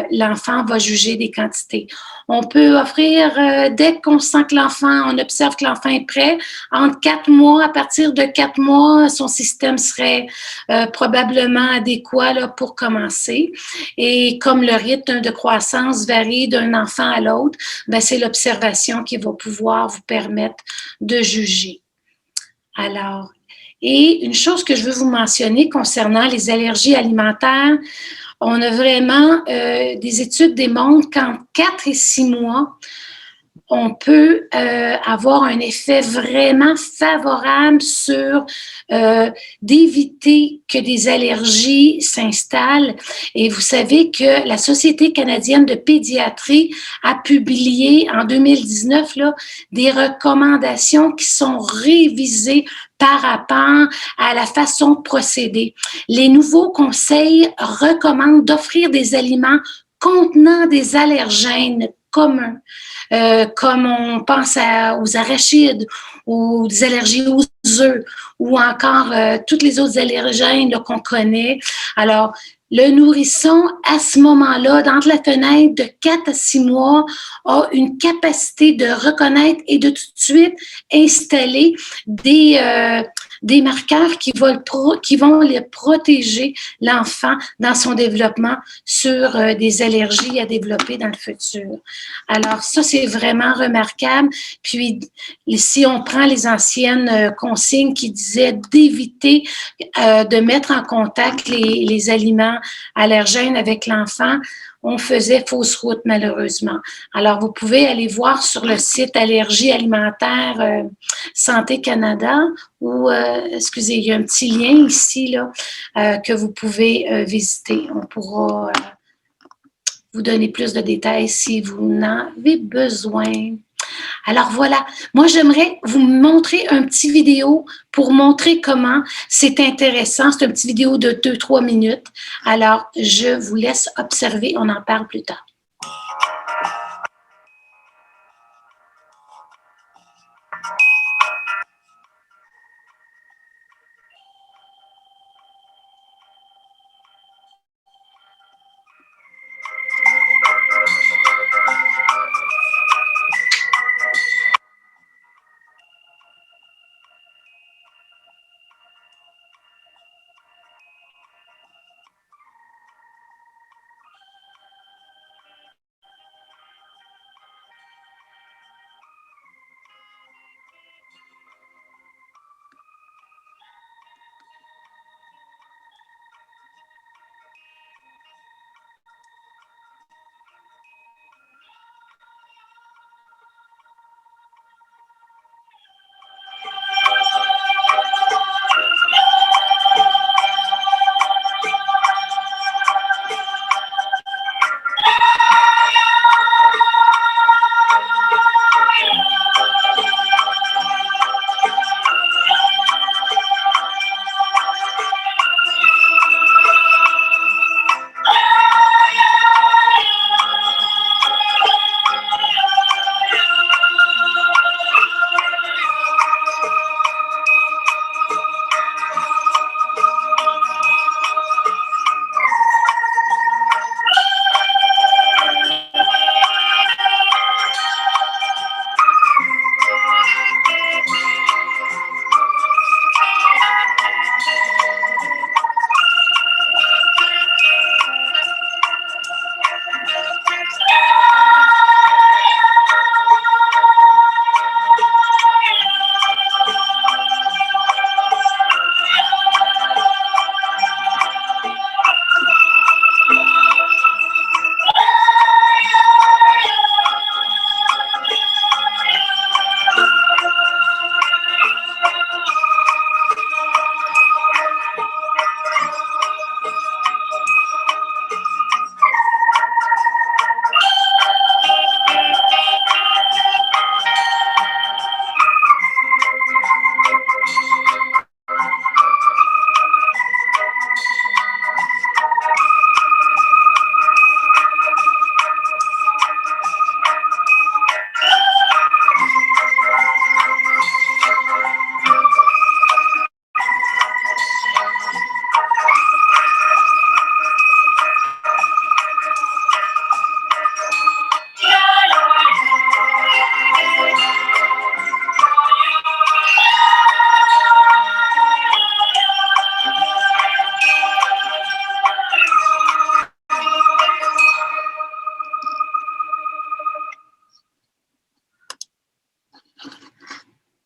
l'enfant va juger des quantités. On peut offrir, dès qu'on sent que l'enfant, on observe que l'enfant est prêt, entre 4 mois, à partir de 4 mois, son système serait probablement adéquat là, pour commencer. Et comme le rythme de croissance varie d'un enfant à l'autre, ben, c'est l'observation qui va pouvoir vous permettre de juger. Alors, et une chose que je veux vous mentionner concernant les allergies alimentaires, on a vraiment des études démontrent qu'entre 4 et 6 mois, on peut avoir un effet vraiment favorable sur d'éviter que des allergies s'installent. Et vous savez que la Société canadienne de pédiatrie a publié en 2019 là, des recommandations qui sont révisées par rapport à la façon de procéder. Les nouveaux conseils recommandent d'offrir des aliments contenant des allergènes communs, comme on pense aux arachides, aux allergies aux œufs, ou encore toutes les autres allergènes qu'on connaît. Alors, le nourrisson, à ce moment-là, dans la fenêtre de 4 à 6 mois, a une capacité de reconnaître et de tout de suite installer des marqueurs qui vont les protéger l'enfant dans son développement sur des allergies à développer dans le futur. Alors, ça, c'est vraiment remarquable. Puis, si on prend les anciennes consignes qui disaient d'éviter de mettre en contact les aliments allergènes avec l'enfant, on faisait fausse route malheureusement. Alors, vous pouvez aller voir sur le site Allergie alimentaire Santé Canada ou, excusez, il y a un petit lien ici là, que vous pouvez visiter. On pourra vous donner plus de détails si vous en avez besoin. Alors voilà, moi j'aimerais vous montrer un petit vidéo pour montrer comment c'est intéressant. C'est un petit vidéo de 2-3 minutes. Alors je vous laisse observer, on en parle plus tard.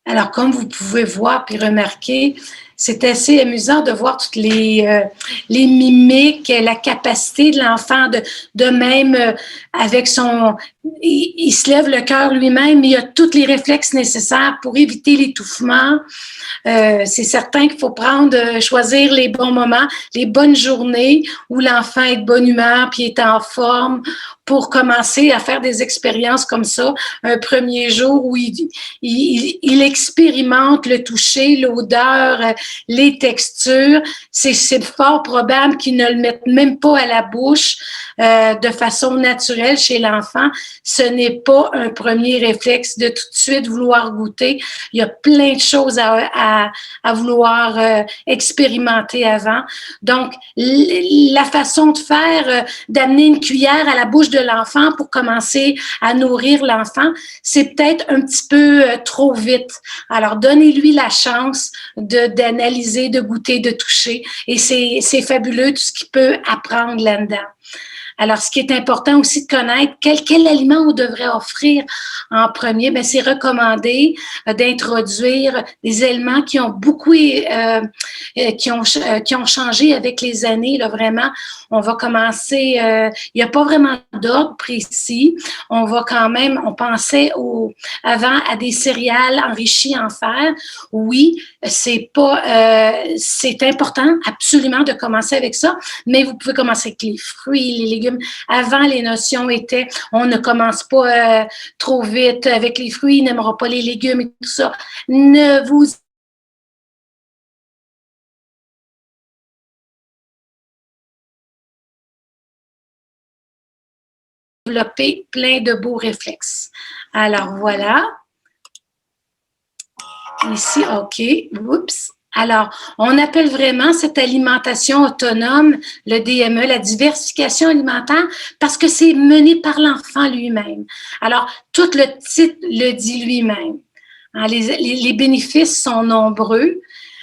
Alors, comme vous pouvez voir puis remarquer, c'est assez amusant de voir toutes les mimiques, la capacité de l'enfant de même avec son... Il se lève le cœur lui-même, il a tous les réflexes nécessaires pour éviter l'étouffement. C'est certain qu'il faut choisir les bons moments, les bonnes journées où l'enfant est de bonne humeur puis est en forme pour commencer à faire des expériences comme ça. Un premier jour où il expérimente le toucher, l'odeur, les textures. C'est fort probable qu'il ne le mette même pas à la bouche de façon naturelle chez l'enfant. Ce n'est pas un premier réflexe de tout de suite vouloir goûter. Il y a plein de choses à vouloir expérimenter avant. Donc, la façon de faire, d'amener une cuillère à la bouche de l'enfant pour commencer à nourrir l'enfant, c'est peut-être un petit peu trop vite. Alors, donnez-lui la chance d'analyser, de goûter, de toucher. Et c'est fabuleux tout ce qu'il peut apprendre là-dedans. Alors, ce qui est important aussi de connaître, quel aliment on devrait offrir en premier, bien, c'est recommandé d'introduire des aliments qui ont beaucoup, qui ont changé avec les années, là, vraiment. On va commencer, il n'y a pas vraiment d'ordre précis. On va quand même, on pensait avant à des céréales enrichies en fer. Oui, c'est important absolument de commencer avec ça, mais vous pouvez commencer avec les fruits, les légumes légumes. Avant, les notions étaient, on ne commence pas trop vite avec les fruits, il n'aimera pas les légumes et tout ça. Ne vous développez plein de beaux réflexes. Alors, voilà. Ici, OK. Oups. Alors, on appelle vraiment cette alimentation autonome le DME, la diversification alimentaire, parce que c'est mené par l'enfant lui-même. Alors, tout le titre le dit lui-même. Hein, les bénéfices sont nombreux.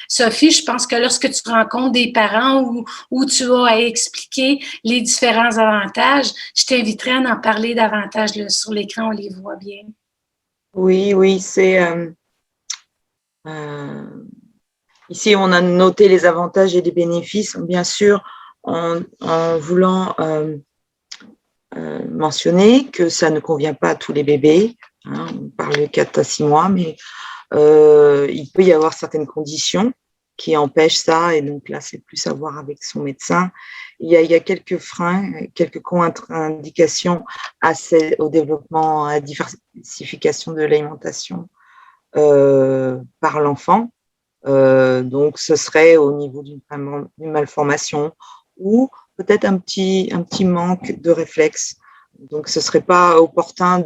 Sophie, je pense que lorsque tu rencontres des parents où tu vas expliquer les différents avantages, je t'inviterai à en parler davantage là, sur l'écran, on les voit bien. Oui, c'est... ici, on a noté les avantages et les bénéfices, bien sûr, en voulant mentionner que ça ne convient pas à tous les bébés. Hein, on parle de 4 à 6 mois, mais il peut y avoir certaines conditions qui empêchent ça, et donc là, c'est plus à voir avec son médecin. Il y a quelques freins, quelques contre-indications au développement, à la diversification de l'alimentation par l'enfant. Donc, ce serait au niveau d'une malformation ou peut-être un petit manque de réflexe. Donc, ce ne serait pas opportun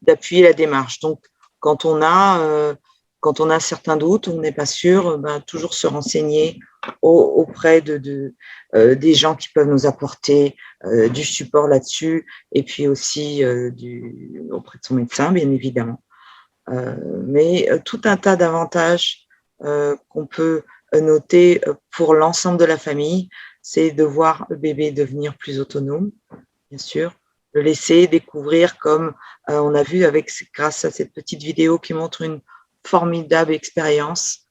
d'appuyer la démarche. Donc, quand on a certains doutes, on n'est pas sûr, toujours se renseigner auprès des gens qui peuvent nous apporter du support là-dessus, et puis aussi auprès de son médecin, bien évidemment. Mais tout un tas d'avantages qu'on peut noter pour l'ensemble de la famille, c'est de voir le bébé devenir plus autonome, bien sûr, le laisser découvrir comme on a vu grâce à cette petite vidéo qui montre une formidable expérience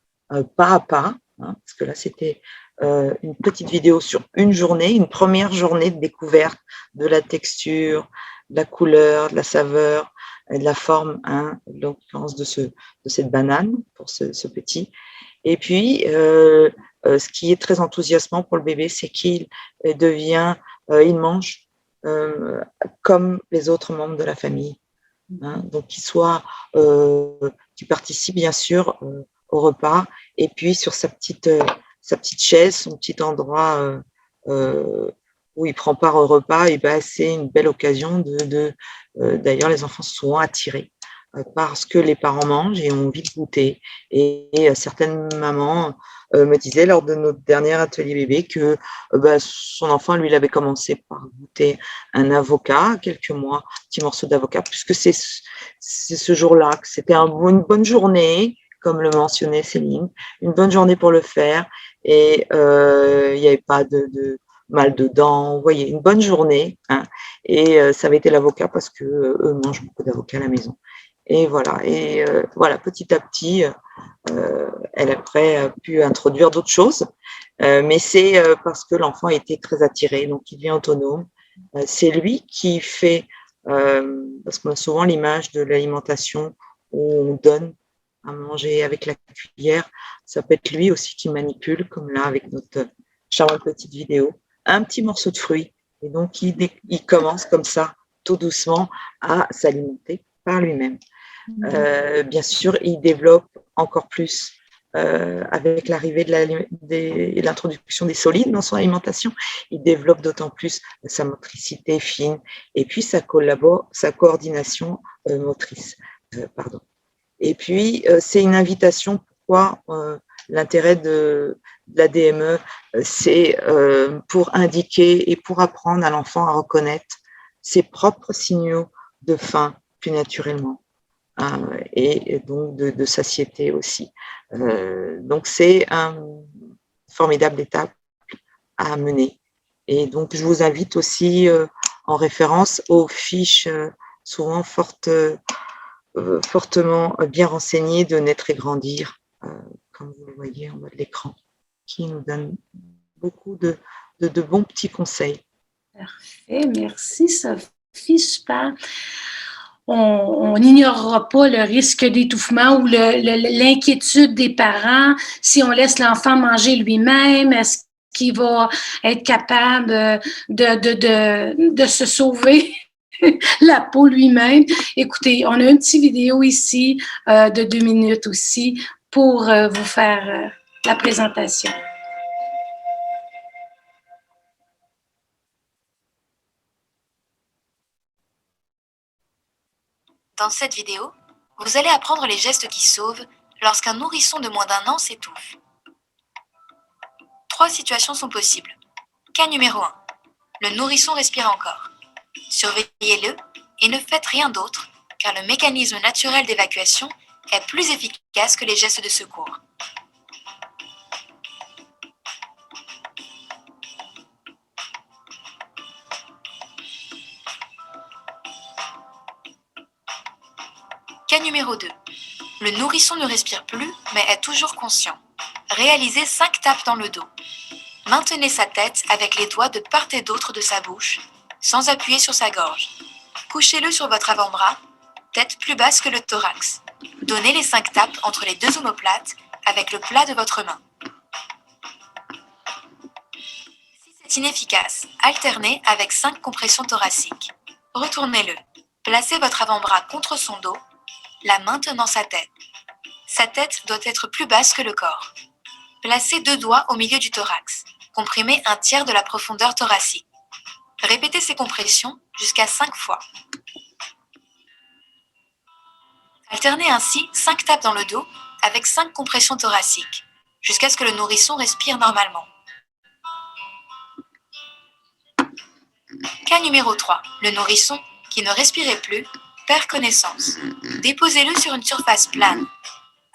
pas à pas, hein, parce que là c'était une petite vidéo sur une journée, une première journée de découverte de la texture, de la couleur, de la saveur, et de la forme, hein, l'occurrence de cette banane pour ce petit. Et puis, ce qui est très enthousiasmant pour le bébé, c'est qu'il il mange comme les autres membres de la famille. Hein, donc, qu'il participe bien sûr au repas, et puis sur sa petite chaise, son petit endroit où il prend part au repas, et c'est une belle occasion d'ailleurs, les enfants sont souvent attirés parce que les parents mangent et ont envie de goûter. Et certaines mamans me disaient lors de notre dernier atelier bébé que son enfant, lui, il avait commencé par goûter un avocat, quelques mois, un petit morceau d'avocat, puisque c'est ce jour-là, que c'était une bonne journée, comme le mentionnait Céline, une bonne journée pour le faire, et il n'y avait pas de mal de dents, vous voyez, une bonne journée, hein, et ça avait été l'avocat parce que eux mangent beaucoup d'avocats à la maison. Et voilà, petit à petit, elle après a pu introduire d'autres choses, mais c'est parce que l'enfant a été très attiré, donc il devient autonome. C'est lui qui fait, parce qu'on a souvent l'image de l'alimentation où on donne à manger avec la cuillère, ça peut être lui aussi qui manipule, comme là avec notre charmante petite vidéo, un petit morceau de fruit, et donc il commence comme ça, tout doucement, à s'alimenter par lui-même. Bien sûr, il développe encore plus avec l'arrivée de l'introduction des solides dans son alimentation. Il développe d'autant plus sa motricité fine et puis sa coordination motrice. Et puis, c'est une invitation. Pourquoi l'intérêt de la DME, c'est pour indiquer et pour apprendre à l'enfant à reconnaître ses propres signaux de faim plus naturellement, et donc de satiété aussi. Donc, c'est une formidable étape à mener. Et donc, je vous invite aussi en référence aux fiches souvent fortement bien renseignées de Naître et Grandir, comme vous le voyez en bas de l'écran, qui nous donne beaucoup de bons petits conseils. Parfait, merci Sophie, super. On n'ignorera pas le risque d'étouffement ou l'inquiétude des parents si on laisse l'enfant manger lui-même. Est-ce qui va être capable de se sauver la peau lui-même. Écoutez, on a une petite vidéo ici de 2 minutes aussi pour vous faire la présentation. Dans cette vidéo, vous allez apprendre les gestes qui sauvent lorsqu'un nourrisson de moins d'1 an s'étouffe. 3 situations sont possibles. Cas numéro 1. Le nourrisson respire encore. Surveillez-le et ne faites rien d'autre, car le mécanisme naturel d'évacuation est plus efficace que les gestes de secours. Cas numéro 2. Le nourrisson ne respire plus, mais est toujours conscient. Réalisez 5 tapes dans le dos. Maintenez sa tête avec les doigts de part et d'autre de sa bouche, sans appuyer sur sa gorge. Couchez-le sur votre avant-bras, tête plus basse que le thorax. Donnez les 5 tapes entre les 2 omoplates avec le plat de votre main. Si c'est inefficace, alternez avec 5 compressions thoraciques. Retournez-le. Placez votre avant-bras contre son dos, la main tenant sa tête. Sa tête doit être plus basse que le corps. Placez 2 doigts au milieu du thorax. Comprimez 1/3 de la profondeur thoracique. Répétez ces compressions jusqu'à 5 fois. Alternez ainsi 5 tapes dans le dos avec 5 compressions thoraciques, jusqu'à ce que le nourrisson respire normalement. Cas numéro 3. Le nourrisson, qui ne respirait plus, perd connaissance. Déposez-le sur une surface plane.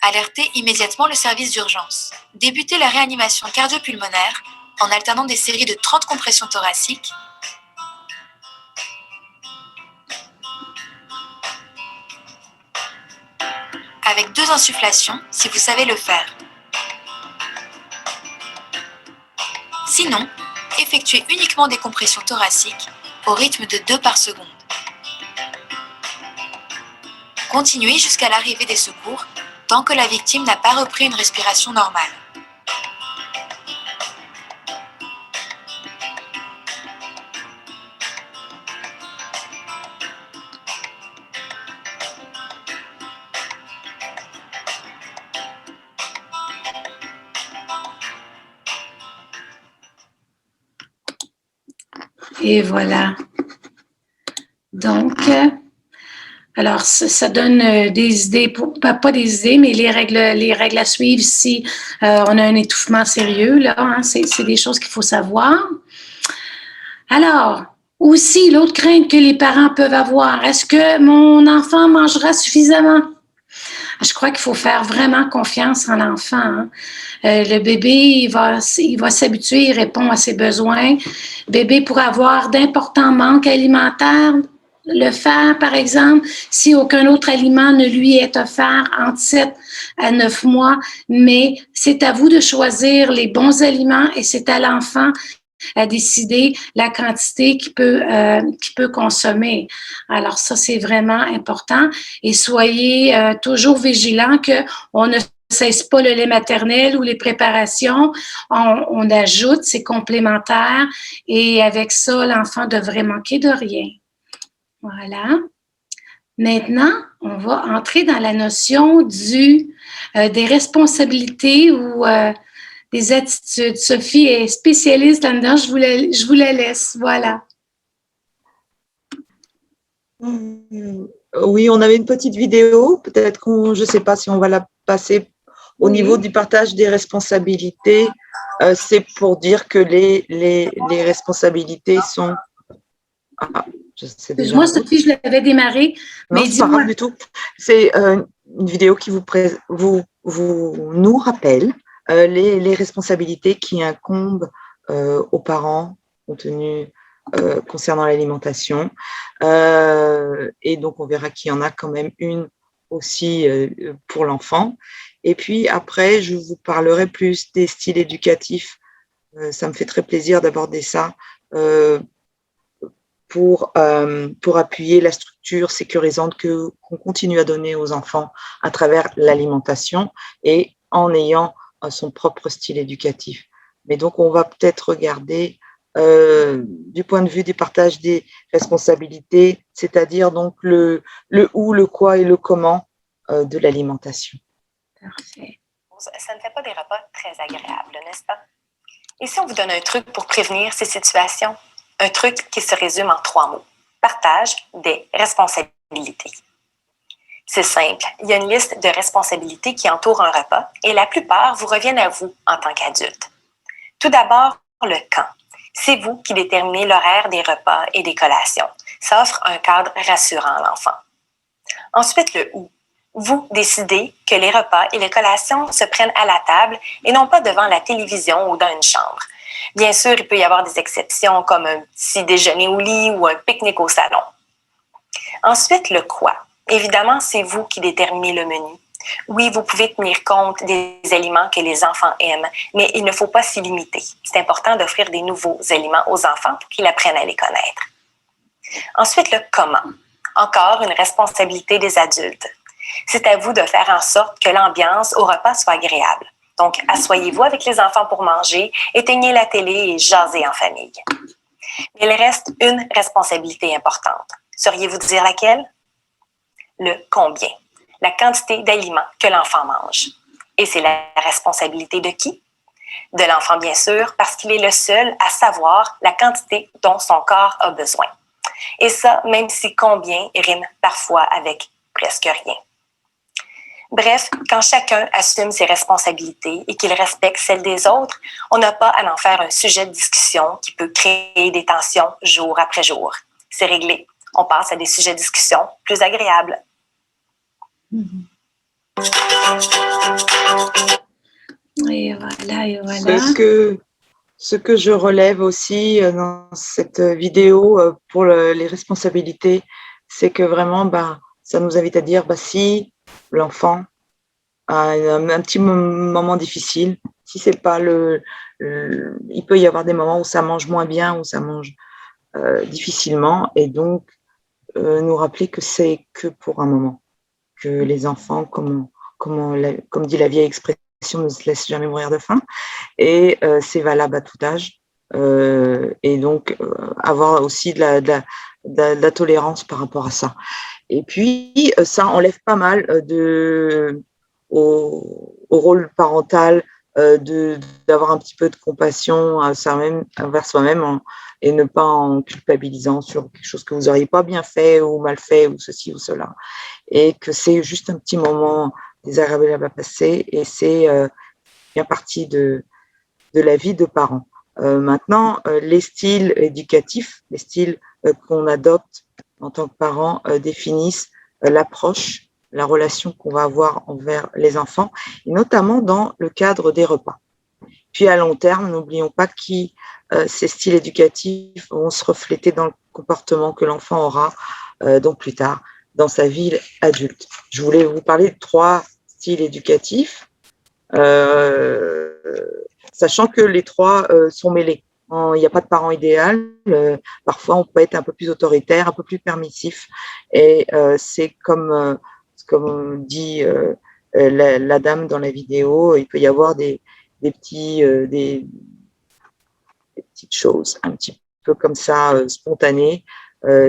Alertez immédiatement le service d'urgence. Débutez la réanimation cardio-pulmonaire en alternant des séries de 30 compressions thoraciques avec 2 insufflations si vous savez le faire. Sinon, effectuez uniquement des compressions thoraciques au rythme de 2 par seconde. Continuez jusqu'à l'arrivée des secours tant que la victime n'a pas repris une respiration normale. Et voilà. Donc, alors, ça donne des idées, pas des idées, mais les règles à suivre si on a un étouffement sérieux, là, hein, c'est des choses qu'il faut savoir. Alors, aussi, l'autre crainte que les parents peuvent avoir, est-ce que mon enfant mangera suffisamment? Je crois qu'il faut faire vraiment confiance en l'enfant. Hein. Le bébé, il va s'habituer, il répond à ses besoins. Le bébé pourrait avoir d'importants manques alimentaires, le faire, par exemple, si aucun autre aliment ne lui est offert entre 7 à 9 mois, mais c'est à vous de choisir les bons aliments et c'est à l'enfant à décider la quantité qu'il peut consommer. Alors ça, c'est vraiment important et soyez toujours vigilants qu'on ne cesse pas le lait maternel ou les préparations, on ajoute, c'est complémentaire et avec ça, l'enfant devrait manquer de rien. Voilà. Maintenant, on va entrer dans la notion des responsabilités ou des attitudes. Sophie est spécialiste là-dedans, je vous la laisse. Voilà. Oui, on avait une petite vidéo, peut-être je ne sais pas si on va la passer au niveau du partage des responsabilités. C'est pour dire que les responsabilités sont… Ah, moi, Sophie, je l'avais démarré. Non, c'est pas grave du tout. C'est une vidéo qui nous rappelle les responsabilités qui incombent aux parents concernant l'alimentation. Et donc, on verra qu'il y en a quand même une aussi pour l'enfant. Et puis après, je vous parlerai plus des styles éducatifs. Ça me fait très plaisir d'aborder ça. Pour appuyer la structure sécurisante qu'on continue à donner aux enfants à travers l'alimentation et en ayant son propre style éducatif. Mais donc, on va peut-être regarder du point de vue du partage des responsabilités, c'est-à-dire donc le où, le quoi et le comment de l'alimentation. Parfait. Ça ne fait pas des repas très agréables, n'est-ce pas? Et si on vous donne un truc pour prévenir ces situations? Un truc qui se résume en 3 mots. Partage des responsabilités. C'est simple. Il y a une liste de responsabilités qui entoure un repas et la plupart vous reviennent à vous en tant qu'adulte. Tout d'abord, le quand. C'est vous qui déterminez l'horaire des repas et des collations. Ça offre un cadre rassurant à l'enfant. Ensuite, le où. Vous décidez que les repas et les collations se prennent à la table et non pas devant la télévision ou dans une chambre. Bien sûr, il peut y avoir des exceptions comme un petit déjeuner au lit ou un pique-nique au salon. Ensuite, le quoi. Évidemment, c'est vous qui déterminez le menu. Oui, vous pouvez tenir compte des aliments que les enfants aiment, mais il ne faut pas s'y limiter. C'est important d'offrir des nouveaux aliments aux enfants pour qu'ils apprennent à les connaître. Ensuite, le comment. Encore une responsabilité des adultes. C'est à vous de faire en sorte que l'ambiance au repas soit agréable. Donc, asseyez-vous avec les enfants pour manger, éteignez la télé et jasez en famille. Mais il reste une responsabilité importante. Sauriez-vous dire laquelle? Le combien. La quantité d'aliments que l'enfant mange. Et c'est la responsabilité de qui? De l'enfant, bien sûr, parce qu'il est le seul à savoir la quantité dont son corps a besoin. Et ça, même si combien rime parfois avec presque rien. Bref, quand chacun assume ses responsabilités et qu'il respecte celles des autres, on n'a pas à en faire un sujet de discussion qui peut créer des tensions jour après jour. C'est réglé. On passe à des sujets de discussion plus agréables. Et voilà, et voilà. Ce que je relève aussi dans cette vidéo pour les responsabilités, c'est que vraiment, ça nous invite à dire, si l'enfant a un petit moment difficile, si c'est pas il peut y avoir des moments où ça mange moins bien, où ça mange difficilement, et donc nous rappeler que c'est que pour un moment, que les enfants, comme dit la vieille expression, ne se laissent jamais mourir de faim, et c'est valable à tout âge, et donc avoir aussi de la tolérance par rapport à ça. Et puis, ça enlève pas mal au rôle parental d'avoir un petit peu de compassion envers soi-même et ne pas en culpabilisant sur quelque chose que vous n'auriez pas bien fait ou mal fait ou ceci ou cela. Et que c'est juste un petit moment désagréable à passer et c'est bien partie de la vie de parents. Maintenant, les styles éducatifs, les styles qu'on adopte en tant que parents définissent l'approche, la relation qu'on va avoir envers les enfants, et notamment dans le cadre des repas. Puis à long terme, n'oublions pas que ces styles éducatifs vont se refléter dans le comportement que l'enfant aura donc plus tard dans sa vie adulte. Je voulais vous parler de 3 styles éducatifs, sachant que les 3 sont mêlés. Il n'y a pas de parent idéal. Parfois, on peut être un peu plus autoritaire, un peu plus permissif. Et c'est comme dit la dame dans la vidéo, il peut y avoir des petites choses un petit peu comme ça, spontanées,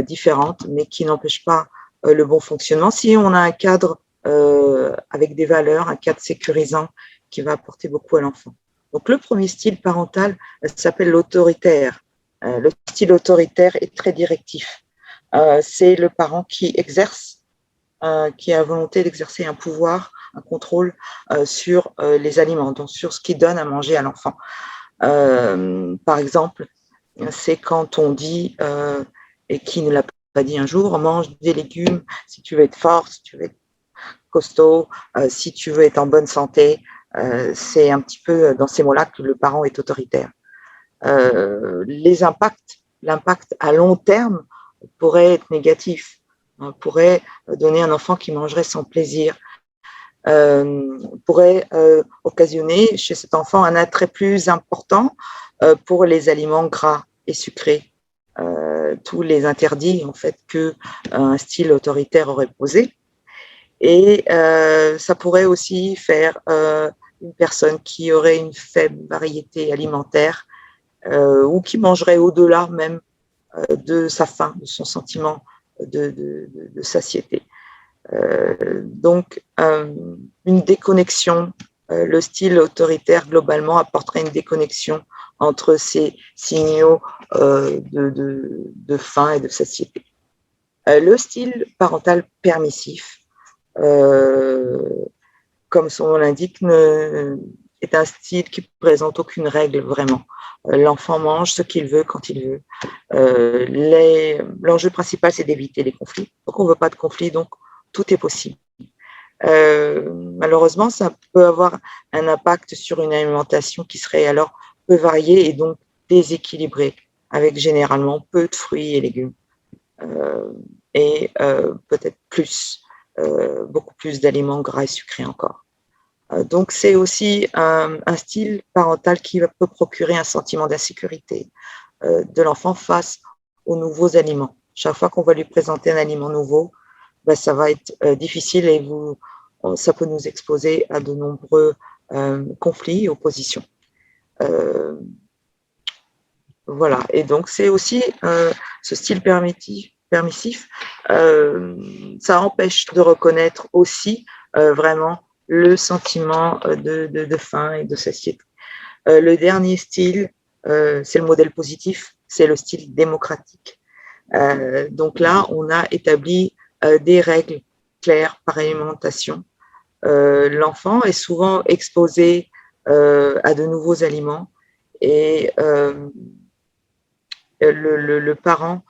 différentes, mais qui n'empêchent pas le bon fonctionnement. Si on a un cadre avec des valeurs, un cadre sécurisant qui va apporter beaucoup à l'enfant. Donc, le premier style parental s'appelle l'autoritaire. Le style autoritaire est très directif. C'est le parent qui exerce, qui a la volonté d'exercer un pouvoir, un contrôle sur les aliments, donc sur ce qui donne à manger à l'enfant. Par exemple, c'est quand on dit, et qui ne l'a pas dit un jour, mange des légumes si tu veux être fort, si tu veux être costaud, si tu veux être en bonne santé. C'est un petit peu dans ces mots-là que le parent est autoritaire. L'impact à long terme pourrait être négatif, pourrait donner un enfant qui mangerait sans plaisir, pourrait occasionner chez cet enfant un attrait plus important pour les aliments gras et sucrés, tous les interdits en fait que un style autoritaire aurait posé. Et ça pourrait aussi faire une personne qui aurait une faible variété alimentaire ou qui mangerait au-delà même de sa faim, de son sentiment de satiété. Donc, une déconnexion, le style autoritaire globalement apporterait une déconnexion entre ces signaux de faim et de satiété. Le style parental permissif, comme son nom l'indique, est un style qui ne présente aucune règle vraiment. L'enfant mange ce qu'il veut quand il veut. L'enjeu principal, c'est d'éviter les conflits. Donc, on ne veut pas de conflits, donc tout est possible. Malheureusement, ça peut avoir un impact sur une alimentation qui serait alors peu variée et donc déséquilibrée, avec généralement peu de fruits et légumes et peut-être beaucoup plus d'aliments gras et sucrés encore. Donc, c'est aussi un style parental qui peut procurer un sentiment d'insécurité de l'enfant face aux nouveaux aliments. Chaque fois qu'on va lui présenter un aliment nouveau, ben, ça va être difficile et ça peut nous exposer à de nombreux conflits et oppositions. Voilà. Et donc, c'est aussi ce style permissif, ça empêche de reconnaître aussi vraiment le sentiment de faim et de satiété. Le dernier style, c'est le modèle positif, c'est le style démocratique. Donc là, on a établi des règles claires par alimentation. L'enfant est souvent exposé à de nouveaux aliments et le parent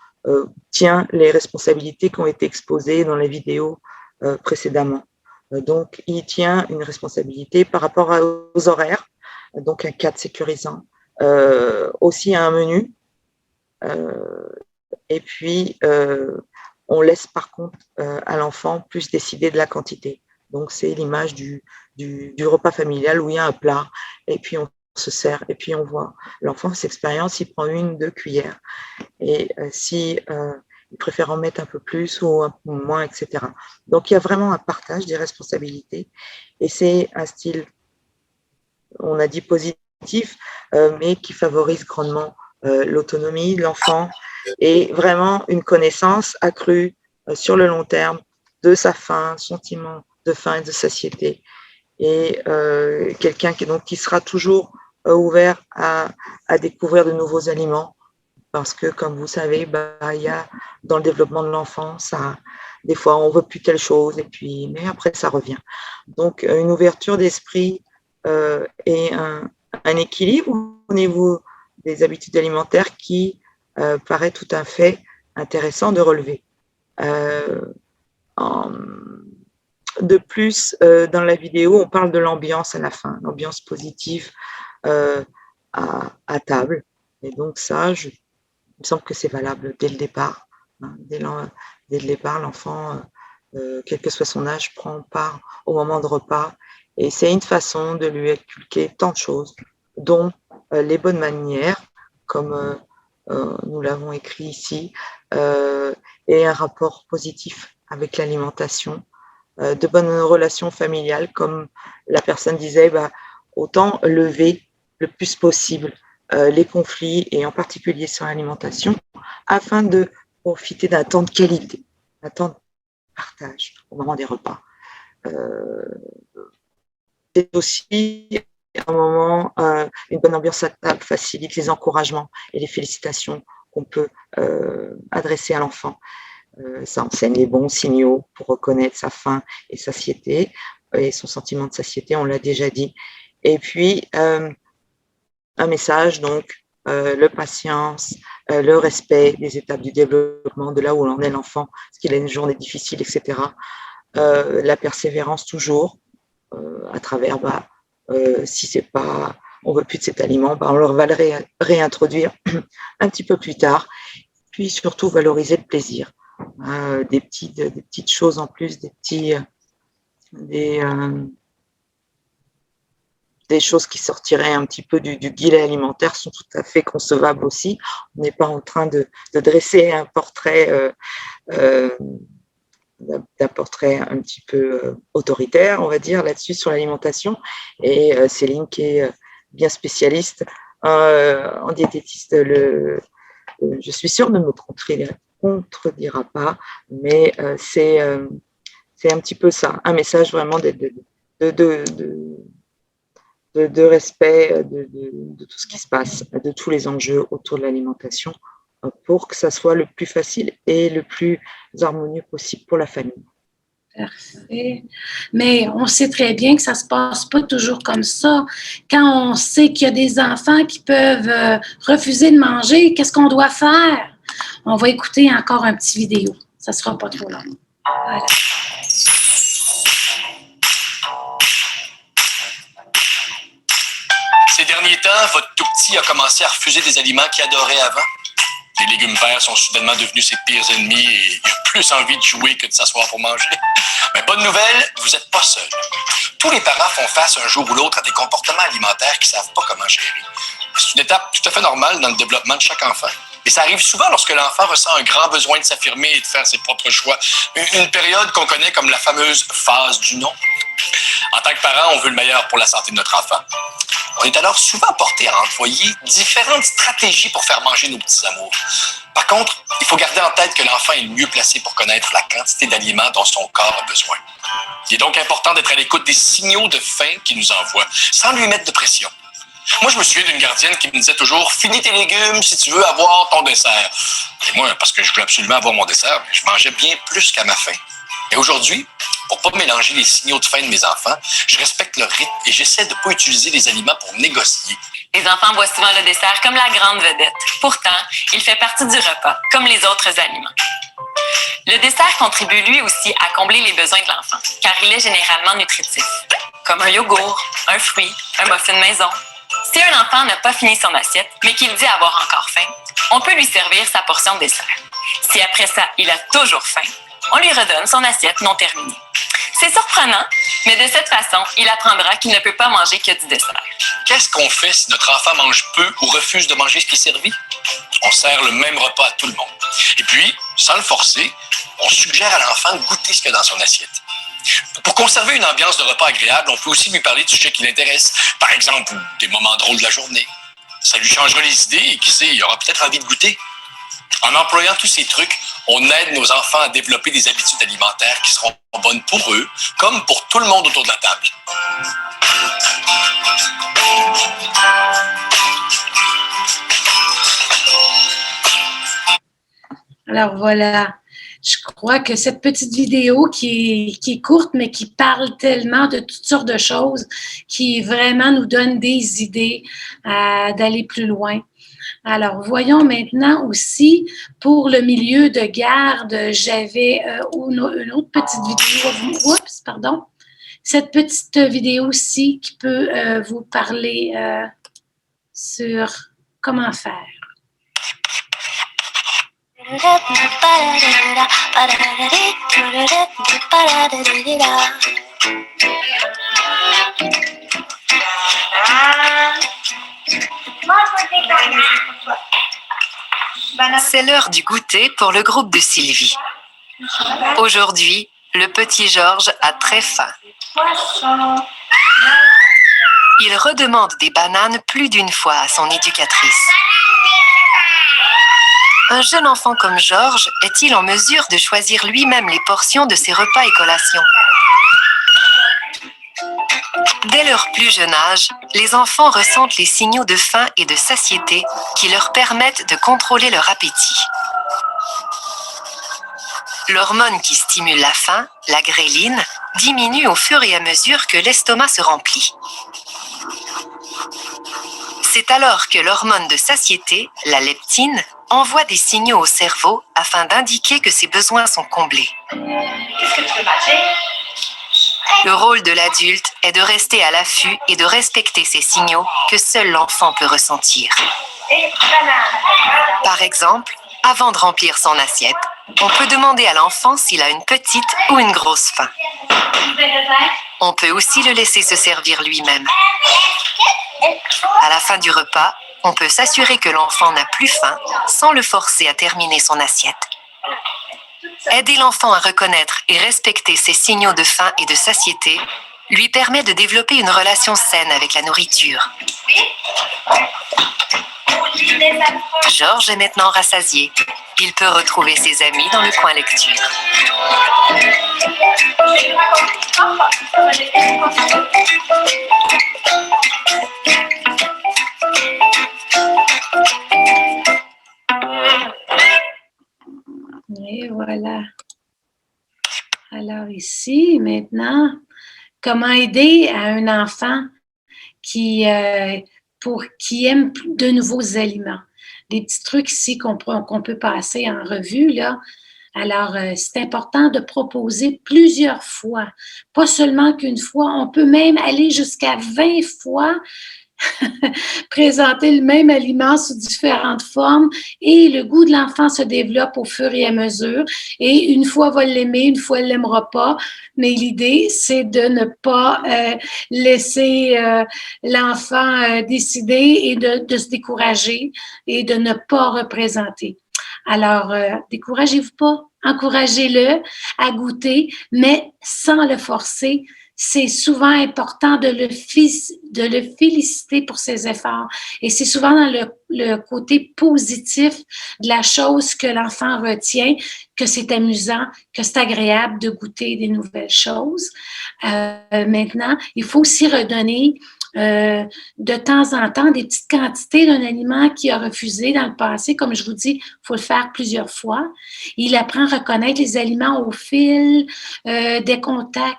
tient les responsabilités qui ont été exposées dans les vidéos précédemment. Donc, il tient une responsabilité par rapport aux horaires, donc un cadre sécurisant, aussi un menu, et puis on laisse par contre à l'enfant plus décider de la quantité. Donc, c'est l'image du repas familial où il y a un plat, et puis on se sert, et puis on voit. L'enfant, cette expérience, il prend 1-2 cuillères. Et si il préfère en mettre un peu plus ou un peu moins, etc. Donc, il y a vraiment un partage des responsabilités. Et c'est un style, on a dit positif, mais qui favorise grandement l'autonomie de l'enfant et vraiment une connaissance accrue sur le long terme de sa faim, sentiment de faim et de satiété. Et quelqu'un qui sera toujours ouvert à découvrir de nouveaux aliments. Parce que, comme vous savez, il y a dans le développement de l'enfant, des fois, on ne veut plus telle chose, mais après, ça revient. Donc, une ouverture d'esprit et un équilibre au niveau des habitudes alimentaires qui paraît tout à fait intéressant de relever. De plus, dans la vidéo, on parle de l'ambiance à la fin, l'ambiance positive à table. Et donc ça, il me semble que c'est valable dès le départ. Hein. Dès le départ, l'enfant, quel que soit son âge, prend part au moment de repas. Et c'est une façon de lui inculquer tant de choses, dont les bonnes manières, comme nous l'avons écrit ici, et un rapport positif avec l'alimentation, de bonnes relations familiales, comme la personne disait, autant lever le plus possible les conflits, et en particulier sur l'alimentation, afin de profiter d'un temps de qualité, d'un temps de partage au moment des repas. C'est aussi un moment, une bonne ambiance à table facilite les encouragements et les félicitations qu'on peut adresser à l'enfant. Ça enseigne les bons signaux pour reconnaître sa faim et satiété, et son sentiment de satiété, on l'a déjà dit. Et puis, un message, donc, le patience, le respect des étapes du développement, de là où en est l'enfant, parce qu'il a une journée difficile, etc. La persévérance toujours, à travers, si c'est pas, on veut plus de cet aliment, on leur va le réintroduire un petit peu plus tard. Puis surtout valoriser le plaisir, des petites choses en plus, des choses qui sortiraient un petit peu du guide alimentaire sont tout à fait concevables aussi. On n'est pas en train de dresser un portrait d'un portrait un petit peu autoritaire, on va dire, là-dessus, sur l'alimentation. Et Céline, qui est bien spécialiste en diététiste, je suis sûre de ne me contredira pas, mais c'est un petit peu ça, un message vraiment de respect de tout ce qui se passe, de tous les enjeux autour de l'alimentation, pour que ça soit le plus facile et le plus harmonieux possible pour la famille. Parfait. Mais on sait très bien que ça ne se passe pas toujours comme ça. Quand on sait qu'il y a des enfants qui peuvent refuser de manger, qu'est-ce qu'on doit faire? On va écouter encore un petit vidéo. Ça ne sera pas trop long. Voilà. Ces derniers temps, votre tout petit a commencé à refuser des aliments qu'il adorait avant. Les légumes verts sont soudainement devenus ses pires ennemis et il a plus envie de jouer que de s'asseoir pour manger. Mais bonne nouvelle, vous n'êtes pas seul. Tous les parents font face un jour ou l'autre à des comportements alimentaires qu'ils ne savent pas comment gérer. C'est une étape tout à fait normale dans le développement de chaque enfant. Et ça arrive souvent lorsque l'enfant ressent un grand besoin de s'affirmer et de faire ses propres choix. Une période qu'on connaît comme la fameuse phase du non. En tant que parent, on veut le meilleur pour la santé de notre enfant. On est alors souvent porté à employer différentes stratégies pour faire manger nos petits amours. Par contre, il faut garder en tête que l'enfant est le mieux placé pour connaître la quantité d'aliments dont son corps a besoin. Il est donc important d'être à l'écoute des signaux de faim qu'il nous envoie, sans lui mettre de pression. Moi, je me souviens d'une gardienne qui me disait toujours « Finis tes légumes si tu veux avoir ton dessert ». Et moi, parce que je voulais absolument avoir mon dessert, je mangeais bien plus qu'à ma faim. Et aujourd'hui, pour ne pas mélanger les signaux de faim de mes enfants, je respecte leur rythme et j'essaie de ne pas utiliser les aliments pour négocier. Les enfants voient souvent le dessert comme la grande vedette. Pourtant, il fait partie du repas, comme les autres aliments. Le dessert contribue lui aussi à combler les besoins de l'enfant, car il est généralement nutritif, comme un yogourt, un fruit, un muffin maison. Si un enfant n'a pas fini son assiette, mais qu'il dit avoir encore faim, on peut lui servir sa portion de dessert. Si après ça, il a toujours faim, on lui redonne son assiette non terminée. C'est surprenant, mais de cette façon, il apprendra qu'il ne peut pas manger que du dessert. Qu'est-ce qu'on fait si notre enfant mange peu ou refuse de manger ce qui est servi? On sert le même repas à tout le monde. Et puis, sans le forcer, on suggère à l'enfant de goûter ce qu'il y a dans son assiette. Pour conserver une ambiance de repas agréable, on peut aussi lui parler de sujets qui l'intéressent. Par exemple, des moments drôles de la journée. Ça lui changera les idées et qui sait, il aura peut-être envie de goûter. En employant tous ces trucs, on aide nos enfants à développer des habitudes alimentaires qui seront bonnes pour eux, comme pour tout le monde autour de la table. Alors voilà, je crois que cette petite vidéo qui est courte, mais qui parle tellement de toutes sortes de choses, qui vraiment nous donne des idées d'aller plus loin. Alors, voyons maintenant aussi, pour le milieu de garde, j'avais une autre petite vidéo. Oups, pardon. Cette petite vidéo aussi qui peut vous parler sur comment faire. C'est l'heure du goûter pour le groupe de Sylvie. Aujourd'hui, le petit Georges a très faim. Il redemande des bananes plus d'une fois à son éducatrice. Un jeune enfant comme Georges est-il en mesure de choisir lui-même les portions de ses repas et collations? Dès leur plus jeune âge, les enfants ressentent les signaux de faim et de satiété qui leur permettent de contrôler leur appétit. L'hormone qui stimule la faim, la gréline, diminue au fur et à mesure que l'estomac se remplit. C'est alors que l'hormone de satiété, la leptine, envoie des signaux au cerveau afin d'indiquer que ses besoins sont comblés. Qu'est-ce que tu veux manger? Le rôle de l'adulte est de rester à l'affût et de respecter ces signaux que seul l'enfant peut ressentir. Par exemple, avant de remplir son assiette, on peut demander à l'enfant s'il a une petite ou une grosse faim. On peut aussi le laisser se servir lui-même. À la fin du repas, on peut s'assurer que l'enfant n'a plus faim sans le forcer à terminer son assiette. Aider l'enfant à reconnaître et respecter ses signaux de faim et de satiété lui permet de développer une relation saine avec la nourriture. Georges est maintenant rassasié. Il peut retrouver ses amis dans le coin lecture. Et voilà. Alors ici, maintenant, comment aider à un enfant qui aime de nouveaux aliments. Des petits trucs ici qu'on peut passer en revue, là. Alors, c'est important de proposer plusieurs fois, pas seulement qu'une fois. On peut même aller jusqu'à 20 fois présenter le même aliment sous différentes formes et le goût de l'enfant se développe au fur et à mesure et une fois, elle va l'aimer, une fois, elle ne l'aimera pas. Mais l'idée, c'est de ne pas laisser l'enfant décider et de se décourager et de ne pas représenter. Alors, découragez-vous pas, encouragez-le à goûter, mais sans le forcer. C'est souvent important de le féliciter pour ses efforts. Et c'est souvent dans le côté positif de la chose que l'enfant retient, que c'est amusant, que c'est agréable de goûter des nouvelles choses. Maintenant, il faut aussi redonner de temps en temps des petites quantités d'un aliment qu'il a refusé dans le passé. Comme je vous dis, il faut le faire plusieurs fois. Il apprend à reconnaître les aliments au fil des contacts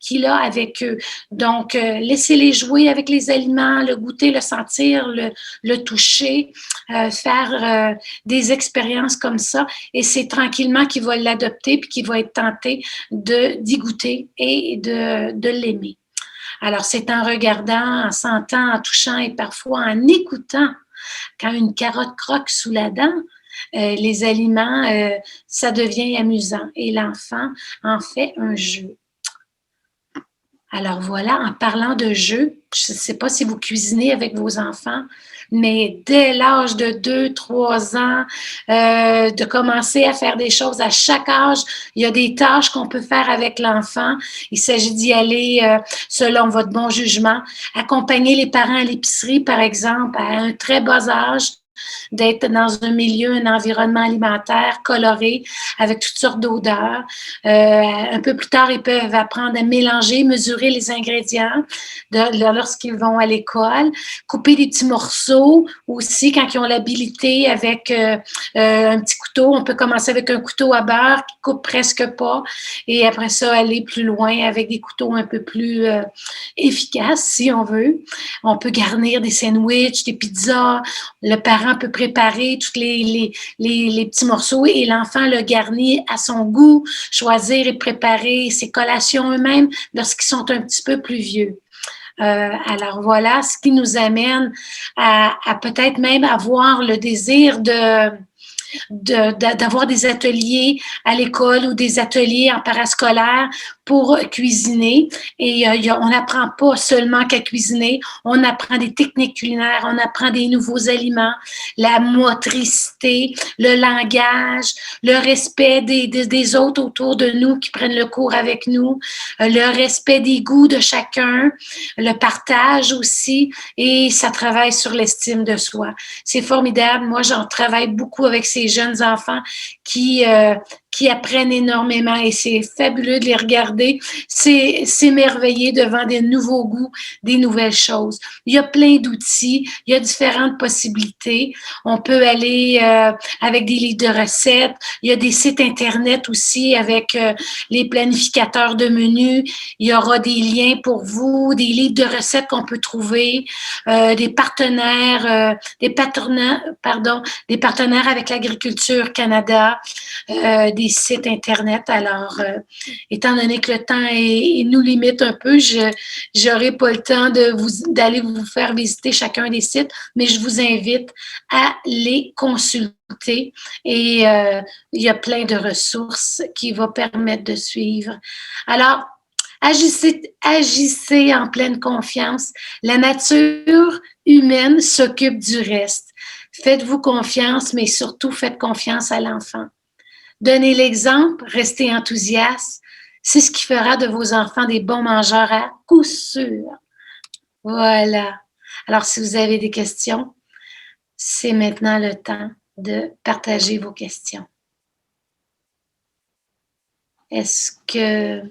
qu'il a avec eux. Donc, laissez-les jouer avec les aliments, le goûter, le sentir, le toucher, faire des expériences comme ça. Et c'est tranquillement qu'il va l'adopter puis qu'il va être tenté d'y goûter et de l'aimer. Alors, c'est en regardant, en sentant, en touchant et parfois en écoutant. Quand une carotte croque sous la dent, les aliments, ça devient amusant. Et l'enfant en fait un jeu. Alors voilà, en parlant de jeu, je ne sais pas si vous cuisinez avec vos enfants, mais dès l'âge de 2-3 ans, de commencer à faire des choses à chaque âge, il y a des tâches qu'on peut faire avec l'enfant. Il s'agit d'y aller selon votre bon jugement. Accompagner les parents à l'épicerie, par exemple, à un très bas âge, d'être dans un milieu, un environnement alimentaire coloré avec toutes sortes d'odeurs. Un peu plus tard, ils peuvent apprendre à mélanger, mesurer les ingrédients lorsqu'ils vont à l'école, couper des petits morceaux aussi quand ils ont l'habilité avec un petit couteau. On peut commencer avec un couteau à beurre qui coupe presque pas et après ça, aller plus loin avec des couteaux un peu plus efficaces, si on veut. On peut garnir des sandwichs, des pizzas. Le parent peut préparer tous les petits morceaux et l'enfant le garnit à son goût, choisir et préparer ses collations eux-mêmes lorsqu'ils sont un petit peu plus vieux. Alors voilà, ce qui nous amène à peut-être même avoir le désir d'avoir des ateliers à l'école ou des ateliers en parascolaire pour cuisiner. Et on n'apprend pas seulement qu'à cuisiner, on apprend des techniques culinaires, on apprend des nouveaux aliments, la motricité, le langage, le respect des autres autour de nous qui prennent le cours avec nous, le respect des goûts de chacun, le partage aussi, et ça travaille sur l'estime de soi. C'est formidable. Moi, j'en travaille beaucoup avec ces jeunes enfants qui apprennent énormément et c'est fabuleux de les regarder, s'émerveiller devant des nouveaux goûts, des nouvelles choses. Il y a plein d'outils, il y a différentes possibilités. On peut aller avec des livres de recettes, il y a des sites Internet aussi avec les planificateurs de menus. Il y aura des liens pour vous, des livres de recettes qu'on peut trouver, des partenaires avec l'Agriculture Canada, des sites Internet. Alors, étant donné que le temps nous limite un peu, je n'aurai pas le temps d'aller vous faire visiter chacun des sites, mais je vous invite à les consulter et il y a plein de ressources qui vont permettre de suivre. Alors, agissez en pleine confiance. La nature humaine s'occupe du reste. Faites-vous confiance, mais surtout faites confiance à l'enfant. Donnez l'exemple, restez enthousiaste. C'est ce qui fera de vos enfants des bons mangeurs à coup sûr. Voilà. Alors, si vous avez des questions, c'est maintenant le temps de partager vos questions. Est-ce que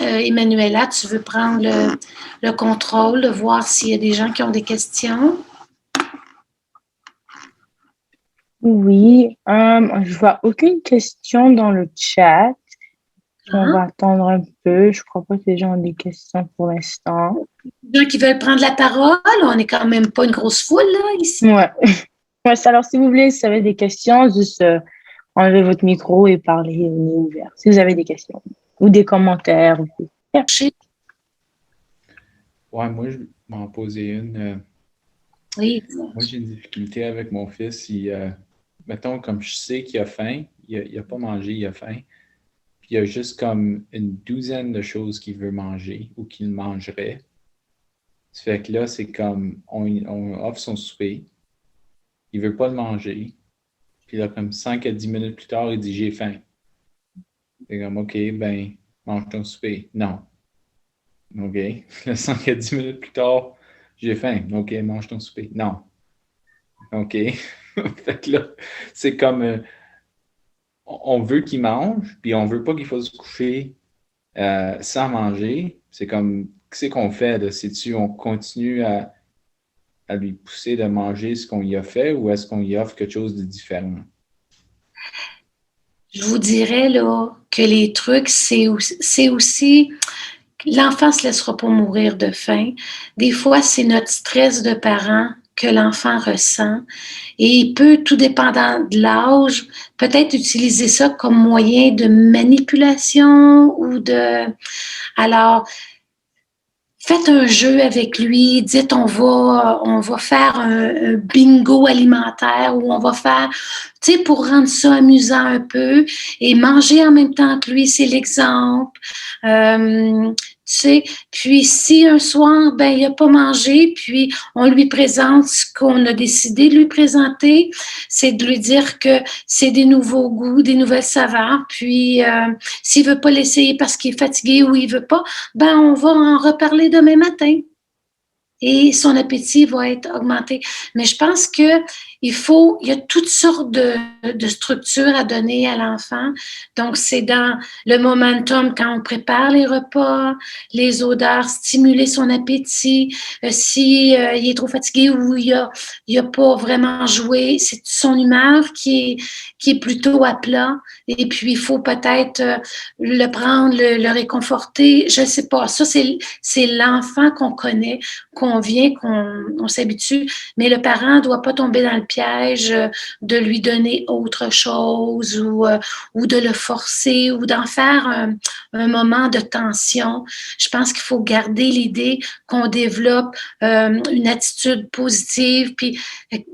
Emmanuela, tu veux prendre le contrôle, de voir s'il y a des gens qui ont des questions? Oui, je vois aucune question dans le chat. On va attendre un peu. Je crois pas que les gens ont des questions pour l'instant. Les gens qui veulent prendre la parole, on n'est quand même pas une grosse foule là, ici. Ouais. Alors, si vous voulez, si vous avez des questions, juste enlevez votre micro et parlez au nez ouvert. Si vous avez des questions ou des commentaires. Ouais, moi, je vais m'en poser une. Oui. Moi, j'ai une difficulté avec mon fils. Mettons, comme je sais qu'il a faim, il n'a pas mangé, il a faim. Puis il y a juste comme une douzaine de choses qu'il veut manger ou qu'il mangerait. Ça fait que là, c'est comme, on offre son souper. Il ne veut pas le manger. Puis là, comme 5 à 10 minutes plus tard, il dit « j'ai faim ». C'est comme « OK, ben, mange ton souper ». Non. OK. Là, 5 à 10 minutes plus tard, j'ai faim. OK, mange ton souper. Non. OK. Fait que là, c'est comme, on veut qu'il mange, puis on veut pas qu'il fasse se coucher sans manger. C'est comme, qu'est-ce qu'on fait là? C'est-tu, on continue à lui pousser de manger ce qu'on y a fait ou est-ce qu'on y offre quelque chose de différent? Je vous dirais là que les trucs, c'est aussi l'enfant ne se laissera pas mourir de faim. Des fois, c'est notre stress de parents que l'enfant ressent et il peut, tout dépendant de l'âge, peut-être utiliser ça comme moyen de manipulation ou de... Alors, faites un jeu avec lui, dites on va faire un bingo alimentaire ou on va faire, tu sais, pour rendre ça amusant un peu et manger en même temps que lui, c'est l'exemple. Tu sais, puis si un soir, ben, il n'a pas mangé, puis on lui présente ce qu'on a décidé de lui présenter, c'est de lui dire que c'est des nouveaux goûts, des nouvelles saveurs, puis s'il veut pas l'essayer parce qu'il est fatigué ou il veut pas, ben, on va en reparler demain matin. Et son appétit va être augmenté. Mais je pense que il y a toutes sortes de structures à donner à l'enfant. Donc, c'est dans le momentum quand on prépare les repas, les odeurs, stimuler son appétit. Si il est trop fatigué ou il a pas vraiment joué, c'est son humeur qui est plutôt à plat. Et puis, il faut peut-être le prendre, le réconforter. Je sais pas. Ça, c'est l'enfant qu'on connaît, qu'on vient, qu'on s'habitue. Mais le parent ne doit pas tomber dans le piège de lui donner autre chose ou de le forcer ou d'en faire un moment de tension. Je pense qu'il faut garder l'idée qu'on développe une attitude positive. Puis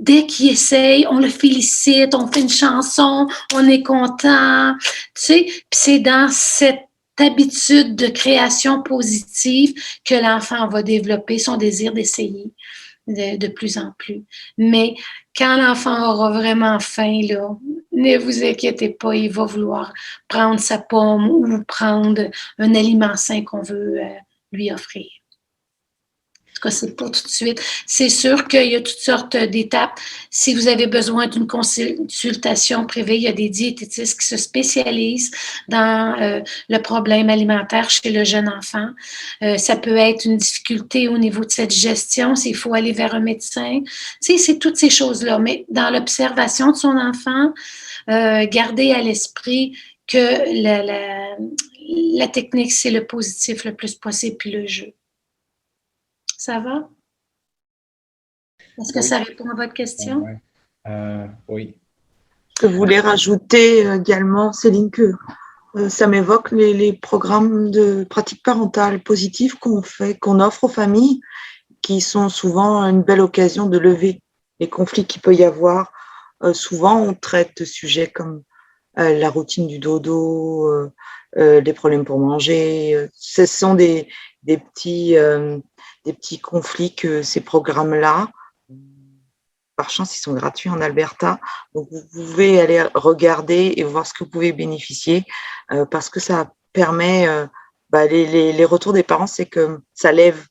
dès qu'il essaye, on le félicite, on fait une chanson, on est content. Tu sais, puis c'est dans cette habitude de création positive que l'enfant va développer son désir d'essayer de plus en plus. Mais quand l'enfant aura vraiment faim, là, ne vous inquiétez pas, il va vouloir prendre sa pomme ou prendre un aliment sain qu'on veut lui offrir. En tout cas, c'est pas tout de suite. C'est sûr qu'il y a toutes sortes d'étapes. Si vous avez besoin d'une consultation privée, il y a des diététistes qui se spécialisent dans le problème alimentaire chez le jeune enfant. Ça peut être une difficulté au niveau de cette gestion, s'il faut aller vers un médecin. Tu sais, c'est toutes ces choses-là. Mais dans l'observation de son enfant, gardez à l'esprit que la technique, c'est le positif le plus possible, puis le jeu. Ça va? Est-ce que ça répond à votre question? Oui. Je voulais rajouter également, Céline, que ça m'évoque les programmes de pratique parentale positive qu'on offre aux familles, qui sont souvent une belle occasion de lever les conflits qu'il peut y avoir. Souvent, on traite de sujets comme la routine du dodo, les problèmes pour manger. Ce sont des petits conflits que ces programmes-là par chance, ils sont gratuits en Alberta. Donc, vous pouvez aller regarder et voir ce que vous pouvez bénéficier parce que ça permet, les retours des parents, c'est que ça lève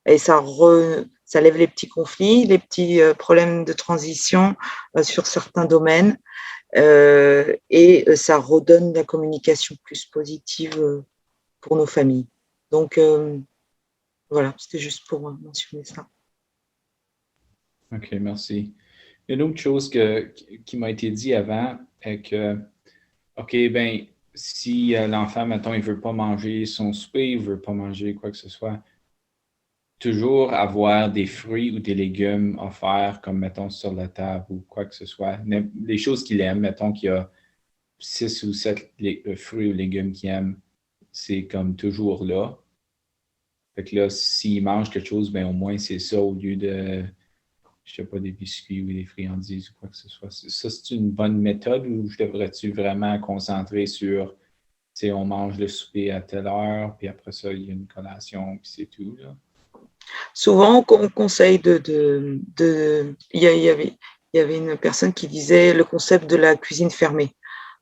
et ça lève les petits conflits, les petits problèmes de transition sur certains domaines et ça redonne la communication plus positive pour nos familles. Donc, voilà, c'était juste pour mentionner ça. OK, merci. Une autre chose qui m'a été dit avant est que, OK, ben, si l'enfant, mettons, il ne veut pas manger son souper, il ne veut pas manger quoi que ce soit, toujours avoir des fruits ou des légumes offerts, comme, mettons, sur la table ou quoi que ce soit. Les choses qu'il aime, mettons qu'il y a 6 ou 7 fruits ou légumes qu'il aime, c'est comme toujours là. Fait que là, s'il mange quelque chose, ben au moins c'est ça au lieu de, je sais pas, des biscuits ou des friandises ou quoi que ce soit. Ça, c'est une bonne méthode ou je devrais-tu vraiment concentrer sur, tu sais, on mange le souper à telle heure, puis après ça, il y a une collation, puis c'est tout, là? Souvent, on conseille il y avait une personne qui disait le concept de la cuisine fermée,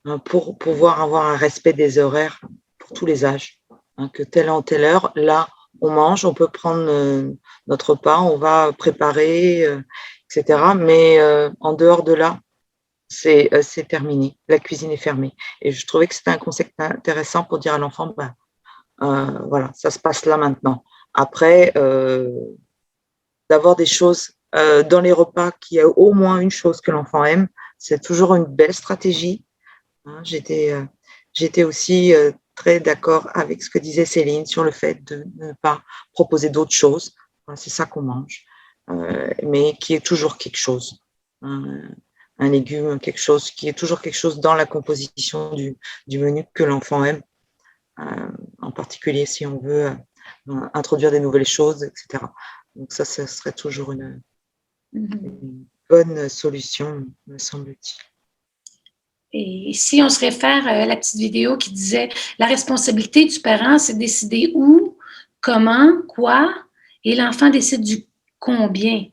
hein, pour pouvoir avoir un respect des horaires pour tous les âges, hein, que telle en telle heure, là, on mange, on peut prendre notre repas, on va préparer, etc. Mais en dehors de là, c'est terminé. La cuisine est fermée. Et je trouvais que c'était un concept intéressant pour dire à l'enfant, voilà, ça se passe là maintenant. Après, d'avoir des choses dans les repas, qu'il y a au moins une chose que l'enfant aime, c'est toujours une belle stratégie. Hein, j'étais aussi très d'accord avec ce que disait Céline sur le fait de ne pas proposer d'autres choses. Voilà, c'est ça qu'on mange, mais qui est toujours quelque chose. Un légume, quelque chose qui est toujours quelque chose dans la composition du menu que l'enfant aime, en particulier si on veut introduire des nouvelles choses, etc. Donc ça serait toujours une bonne solution, me semble-t-il. Et si on se réfère à la petite vidéo qui disait la responsabilité du parent, c'est de décider où, comment, quoi, et l'enfant décide du combien.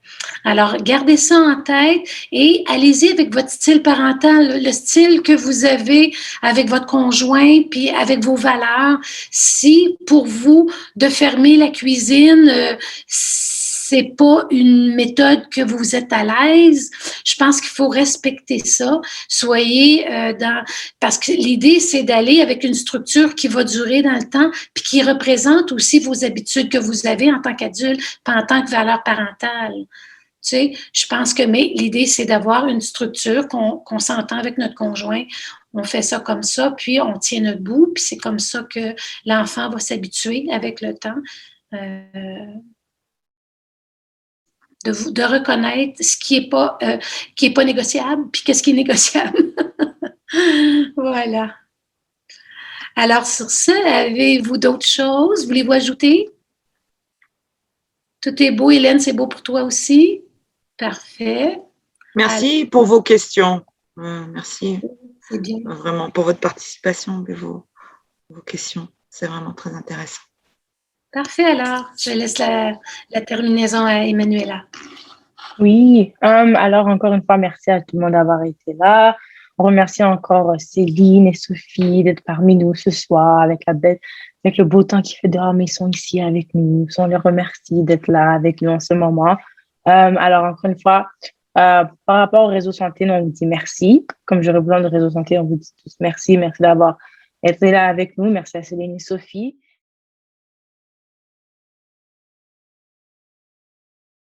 Alors, gardez ça en tête et allez-y avec votre style parental, le style que vous avez avec votre conjoint, puis avec vos valeurs. Si pour vous, de fermer la cuisine, c'est pas une méthode que vous êtes à l'aise, je pense qu'il faut respecter ça. Soyez parce que l'idée, c'est d'aller avec une structure qui va durer dans le temps, puis qui représente aussi vos habitudes que vous avez en tant qu'adulte, pas en tant que valeur parentale. Tu sais, je pense que, mais l'idée, c'est d'avoir une structure qu'on s'entend avec notre conjoint. On fait ça comme ça, puis on tient notre bout, puis c'est comme ça que l'enfant va s'habituer avec le temps. De reconnaître ce qui est pas négociable, puis qu'est-ce qui est négociable. Voilà. Alors, sur ce, avez-vous d'autres choses? Voulez-vous ajouter? Tout est beau, Hélène, c'est beau pour toi aussi? Parfait. Merci pour vos questions. Merci. C'est bien. Vraiment pour votre participation et vos questions. C'est vraiment très intéressant. Parfait, alors. Je laisse la terminaison à Emmanuela. Oui, alors encore une fois, merci à tout le monde d'avoir été là. On remercie encore Céline et Sophie d'être parmi nous ce soir avec le beau temps qui fait dehors, mais ils sont ici avec nous. On les remercie d'être là avec nous en ce moment. Alors encore une fois, par rapport au réseau santé, on vous dit merci. Comme je reprends le réseau santé, on vous dit tous merci. Merci d'avoir été là avec nous. Merci à Céline et Sophie.